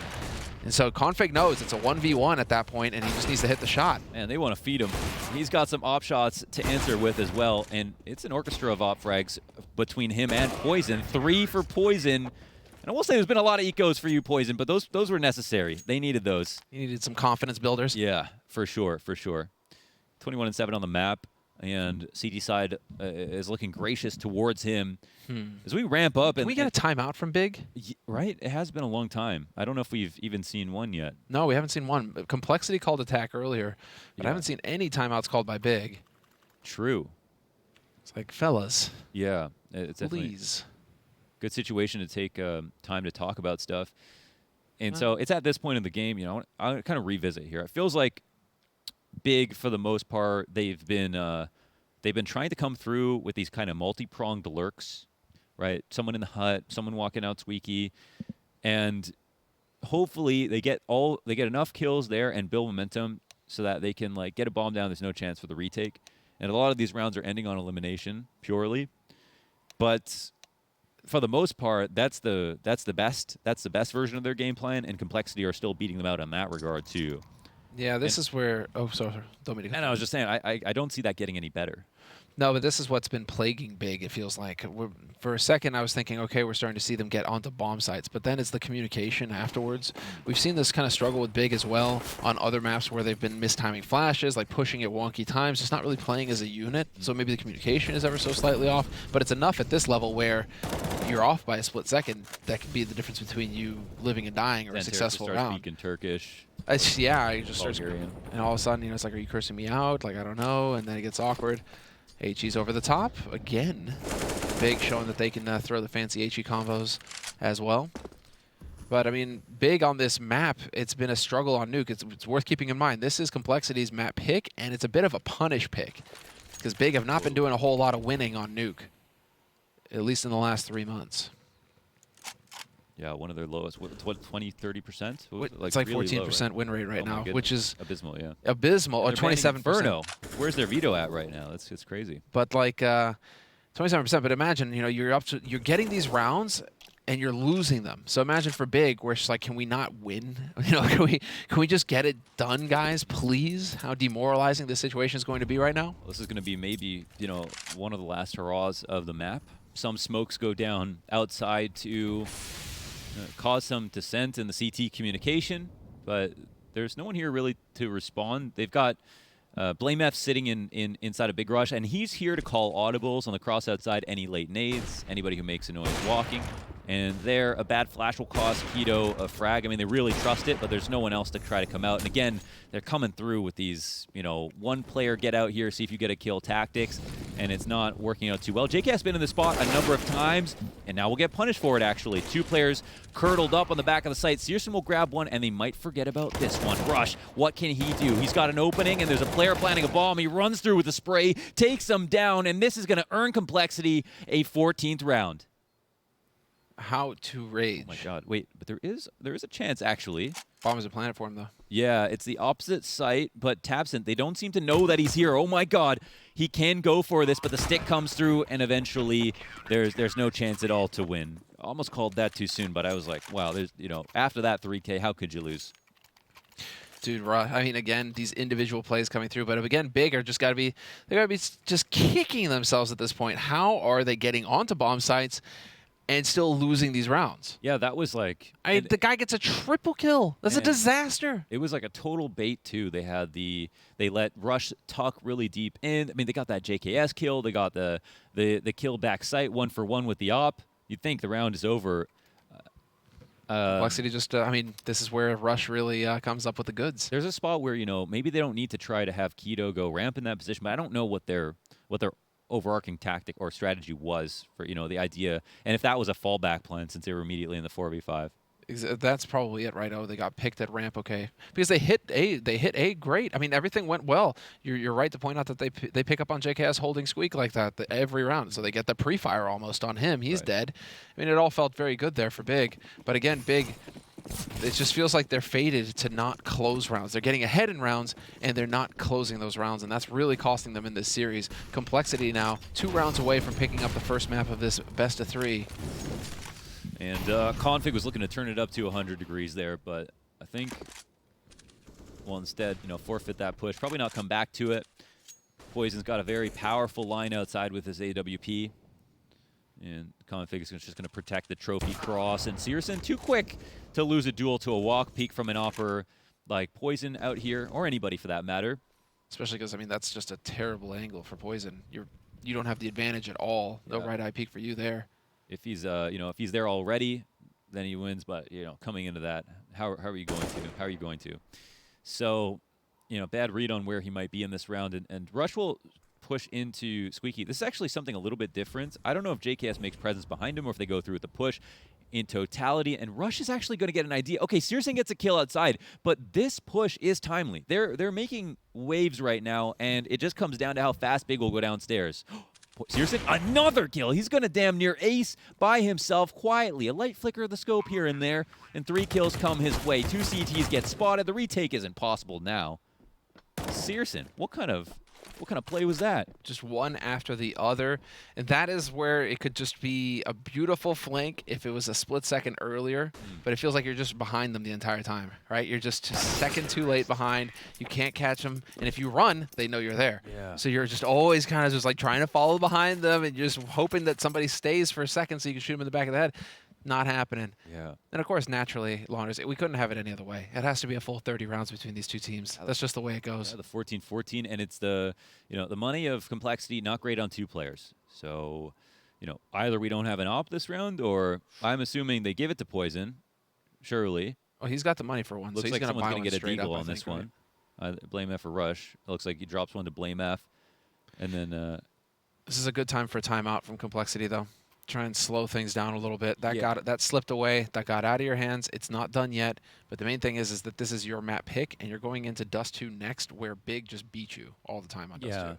And so Config knows it's a 1v1 at that point, and he just needs to hit the shot. Man, they want to feed him. He's got some op shots to answer with as well, and it's an orchestra of op frags between him and Poison. 3 for Poison. And I will say there's been a lot of ecos for you, Poison, but those were necessary. They needed those. You needed some confidence builders. Yeah, for sure, for sure. 21-7 on the map. and CT side is looking gracious towards him. As we ramp up. Can we get a timeout from Big? Right? It has been a long time. I don't know if we've even seen one yet. No, we haven't seen one. Complexity called attack earlier, but I haven't seen any timeouts called by Big. True. It's like, fellas. Yeah. It's definitely please. Good situation to take time to talk about stuff. And so it's at this point in the game, you know, I'll kind of revisit here. It feels like Big, for the most part, they've been trying to come through with these kind of multi-pronged lurks, right? Someone in the hut, someone walking out squeaky, and hopefully they get enough kills there and build momentum so that they can like get a bomb down. There's no chance for the retake, and a lot of these rounds are ending on elimination purely. But for the most part, that's the best version of their game plan, and Complexity are still beating them out on that regard too. Yeah, this is where. Oh, sorry. Don't mean to. And I was just saying, I don't see that getting any better. No, but this is what's been plaguing Big, it feels like. For a second, I was thinking, okay, we're starting to see them get onto bomb sites, but then it's the communication afterwards. We've seen this kind of struggle with Big as well on other maps where they've been mistiming flashes, like pushing at wonky times, just not really playing as a unit, so maybe the communication is ever so slightly off, but it's enough at this level where you're off by a split second. That could be the difference between you living and dying or a successful round. Speaking Turkish. Yeah, you just start, Bulgarian. and all of a sudden, you know, it's like, are you cursing me out? Like, I don't know, and then it gets awkward. HE's over the top again. Big showing that they can throw the fancy HE combos as well. But I mean, Big on this map, it's been a struggle on Nuke. It's worth keeping in mind. This is Complexity's map pick, and it's a bit of a punish pick because Big have not been doing a whole lot of winning on Nuke, at least in the last 3 months. Yeah, one of their lowest. What 20, 30%? It's like really 14% low, right? win rate right now, goodness. which is abysmal. Yeah, abysmal. Or 27%. Inferno. Where's their veto at right now? It's crazy. But like 27%. But imagine, you know, you're getting these rounds and you're losing them. So imagine for Big, where it's like, can we not win? You know, can we just get it done, guys, please? How demoralizing this situation is going to be right now. Well, this is going to be maybe, you know, one of the last hurrahs of the map. Some smokes go down outside to cause some dissent in the CT communication, but there's no one here really to respond. They've got Blame F sitting inside a Big Rush, and he's here to call audibles on the cross outside, any late nades, anybody who makes a noise walking. And there, a bad flash will cost Keto a frag. I mean, they really trust it, but there's no one else to try to come out. And again, they're coming through with these, you know, one player get out here, see if you get a kill tactics, and it's not working out too well. JK has been in the spot a number of times, and now we'll get punished for it, actually. 2 players curdled up on the back of the site. Searson will grab one, and they might forget about this one. Rush, what can he do? He's got an opening, and there's a player planting a bomb. He runs through with a spray, takes them down, and this is going to earn Complexity a 14th round. How to rage. Oh my god, wait, but there is a chance, actually. Bomb is a planet for him, though. Yeah, it's the opposite site, but Tabsent, they don't seem to know that he's here. Oh my god, he can go for this, but the stick comes through, and eventually there's no chance at all to win. Almost called that too soon, but I was like, wow, there's, you know, after that 3K, how could you lose? Dude, I mean, again, these individual plays coming through, but again, Big are just got to be just kicking themselves at this point. How are they getting onto bomb sites and still losing these rounds? Yeah, that was like... the guy gets a triple kill. That's a disaster. It was like a total bait, too. They let Rush tuck really deep in. I mean, they got that JKS kill. They got the kill back site 1-for-1 with the op. You'd think the round is over. Complexity just, I mean, this is where Rush really comes up with the goods. There's a spot where, you know, maybe they don't need to try to have Keto go ramp in that position, but I don't know what their overarching tactic or strategy was for, you know, the idea, and if that was a fallback plan since they were immediately in the 4v5. That's probably it, right? Oh, they got picked at ramp, okay, because they hit A great. I mean, everything went well. You're right to point out that they pick up on JKS holding Squeak like that every round, so they get the pre-fire almost on him. He's dead. I mean, it all felt very good there for Big, but again, Big, it just feels like they're fated to not close rounds. They're getting ahead in rounds, and they're not closing those rounds, and that's really costing them in this series. Complexity now 2 rounds away from picking up the first map of this best of 3. And Config was looking to turn it up to 100 degrees there, but I think will instead, you know, forfeit that push. Probably not come back to it. Poison's got a very powerful line outside with his AWP. And Config is just going to protect the trophy cross. And Searson, too quick to lose a duel to a walk peek from an offer like Poison out here, or anybody for that matter. Especially because, I mean, that's just a terrible angle for Poison. You don't have the advantage at all. No right eye peek for you there. If he's if he's there already, then he wins. But coming into that, how are you going to? How are you going to? So, bad read on where he might be in this round, and Rush will push into Squeaky. This is actually something a little bit different. I don't know if JKS makes presence behind him or if they go through with the push in totality, and Rush is actually going to get an idea. Okay, Searson gets a kill outside, but this push is timely. They're making waves right now, and it just comes down to how fast Big will go downstairs. Searson, another kill. He's going to damn near ace by himself quietly. A light flicker of the scope here and there, and 3 kills come his way. 2 CTs get spotted. The retake isn't possible now. Searson, what kind of play was that? Just one after the other. And that is where it could just be a beautiful flank if it was a split second earlier. But it feels like you're just behind them the entire time, right? You're just a second too late behind. You can't catch them. And if you run, they know you're there. Yeah. So you're just always kind of just like trying to follow behind them and just hoping that somebody stays for a second so you can shoot them in the back of the head. Not happening. Yeah. And of course, naturally, Launders, we couldn't have it any other way. It has to be a full 30 rounds between these two teams. That's just the way it goes. Yeah, the 14-14, and it's the the money of complexity, not great on 2 players. So, either we don't have an op this round, or I'm assuming they give it to Poison. Surely. Oh, he's got the money for one. Looks so he's like gonna someone's buy going to get a straight deagle up, on this right? one. Blame F for Rush. It looks like he drops one to Blame F, and then. This is a good time for a timeout from Complexity, though. Try and slow things down a little bit. That slipped away. That got out of your hands. It's not done yet. But the main thing is that this is your map pick, and you're going into Dust 2 next, where Big just beat you all the time on Dust 2.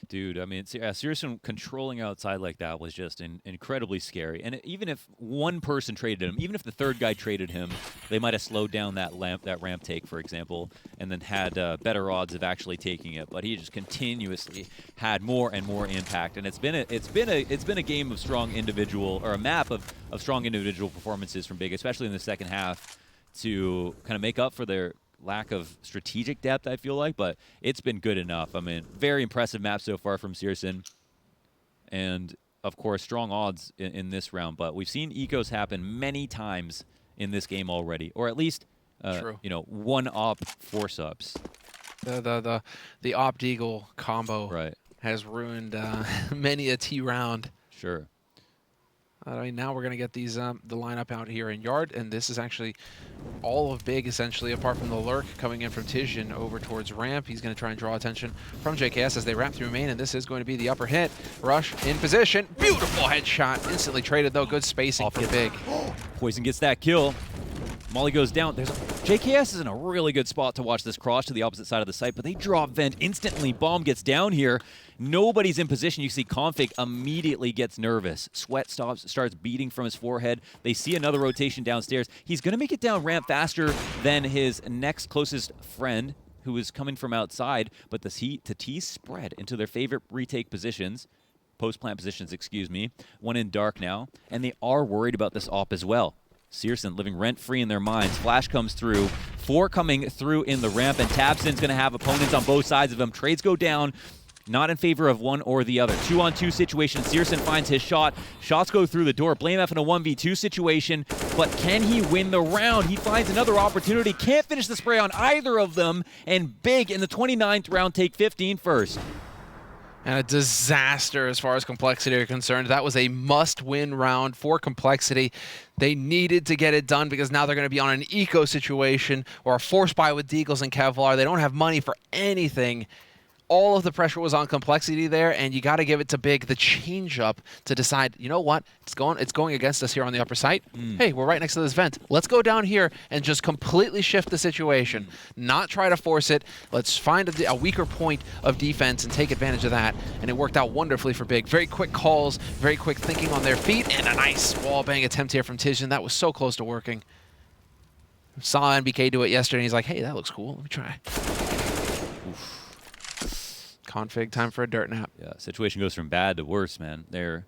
Dude, I mean, Searson controlling outside like that was just incredibly scary. And even if one person traded him, even if the third guy traded him, they might have slowed down that ramp take, for example, and then had better odds of actually taking it. But he just continuously had more and more impact. And it's been a game of strong individual, or a map of strong individual performances from Big, especially in the second half, to kind of make up for their lack of strategic depth, I feel like, but it's been good enough. I mean, very impressive map so far from Searson. And, of course, strong odds in this round. But we've seen ecos happen many times in this game already, or at least, one op force ups. The op deagle combo has ruined many a T round. Sure. I mean, now we're going to get these the lineup out here in Yard, and this is actually all of Big, essentially, apart from the lurk coming in from Tijin over towards ramp. He's going to try and draw attention from JKS as they wrap through main, and this is going to be the upper hit. Rush in position. Beautiful headshot. Instantly traded, though. Good spacing for Big. Poison gets that kill. Molly goes down. JKS is in a really good spot to watch this cross to the opposite side of the site, but they drop vent instantly. Bomb gets down here. Nobody's in position. You see Config immediately gets nervous. Sweat starts beating from his forehead. They see another rotation downstairs. He's going to make it down ramp faster than his next closest friend, who is coming from outside, but the T spread into their favorite retake positions. Post-plant positions, excuse me. One in dark now, and they are worried about this op as well. Searson living rent-free in their minds. Flash comes through. 4 coming through in the ramp, and Tabson's going to have opponents on both sides of him. Trades go down, not in favor of one or the other. 2-on-2 situation. Searson finds his shot. Shots go through the door. Blame F in a 1v2 situation, but can he win the round? He finds another opportunity. Can't finish the spray on either of them, and Big in the 29th round take 15 first. And a disaster as far as Complexity are concerned. That was a must-win round for Complexity. They needed to get it done because now they're going to be on an eco situation or a force buy with Deagles and Kevlar. They don't have money for anything. All of the pressure was on Complexity there, and you got to give it to Big, the change-up, to decide, you know what, it's going against us here on the upper site. Hey, we're right next to this vent. Let's go down here and just completely shift the situation, not try to force it. Let's find a weaker point of defense and take advantage of that, and it worked out wonderfully for Big. Very quick calls, very quick thinking on their feet, and a nice wall bang attempt here from Tijin. That was so close to working. Saw NBK do it yesterday, and he's like, hey, that looks cool. Let me try. Config, time for a dirt nap. Yeah, situation goes from bad to worse, man. They're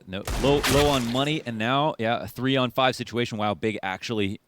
low on money, and now a 3-on-5 situation. Wow, Big actually,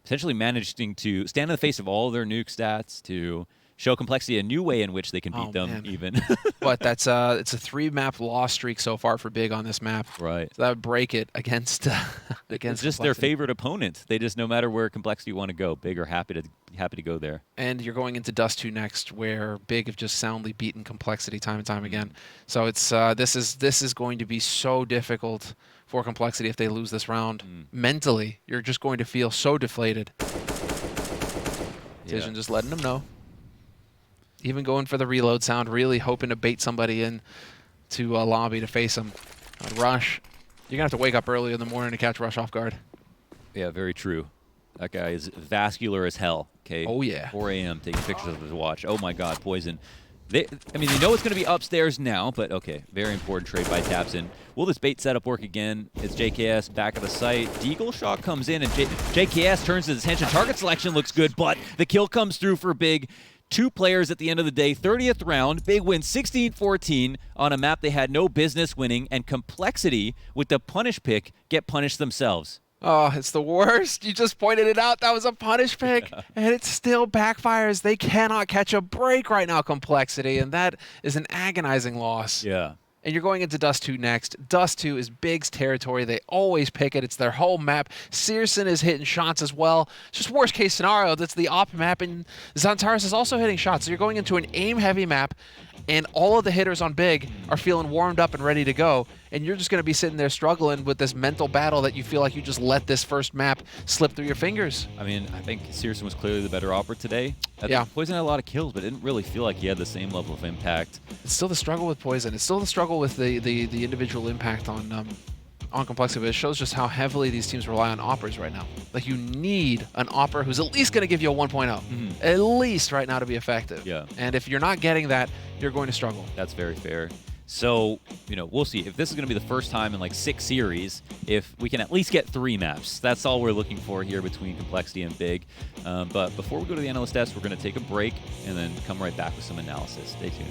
potentially managing to stand in the face of all of their nuke stats to show Complexity a new way in which they can beat Oh, them man. even. But that's it's a 3-map loss streak so far for Big on this map. Right. So that would break it against It's just their Complexity. favorite opponent. They just, no matter where Complexity want to go, Big are happy to go there. And you're going into Dust 2 next, where Big have just soundly beaten Complexity time and time again. So it's this is going to be so difficult for Complexity if they lose this round. Mentally, you're just going to feel so deflated. Vision just letting them know. Even going for the reload sound, really hoping to bait somebody in to lobby to face him. Rush, you're going to have to wake up early in the morning to catch Rush off guard. Yeah, very true. That guy is vascular as hell. Okay. Oh, yeah. 4 a.m. taking pictures of his watch. Oh my God, Poison. They know it's going to be upstairs now, but okay. Very important trade by Tapson. Will this bait setup work again? It's JKS back at the site. Deagle shot comes in, and JKS turns his attention. Target selection looks good, but the kill comes through for Big. 2 players at the end of the day. 30th round. Big win 16-14 on a map they had no business winning, and Complexity with the punish pick get punished themselves. Oh, it's the worst. You just pointed it out. That was a punish pick, and it still backfires. They cannot catch a break right now, Complexity, and that is an agonizing loss. Yeah. And you're going into Dust 2 next. Dust 2 is Big's territory. They always pick it. It's their whole map. Searson is hitting shots as well. It's just worst case scenario. That's the op map, and Xantares is also hitting shots. So you're going into an aim-heavy map, and all of the hitters on Big are feeling warmed up and ready to go. And you're just going to be sitting there struggling with this mental battle that you feel like you just let this first map slip through your fingers. I mean, I think Searson was clearly the better operator today. Yeah. Poison had a lot of kills, but it didn't really feel like he had the same level of impact. It's still the struggle with Poison. It's still the struggle with the individual impact on Complexity, but it shows just how heavily these teams rely on operas right now. Like, you need an opera who's at least going to give you a 1.0, at least right now, to be effective. Yeah. And if you're not getting that, you're going to struggle. That's very fair. So, we'll see. If this is going to be the first time in like 6 series, if we can at least get 3 maps. That's all we're looking for here between Complexity and Big. But before we go to the analyst desk, we're going to take a break and then come right back with some analysis. Stay tuned.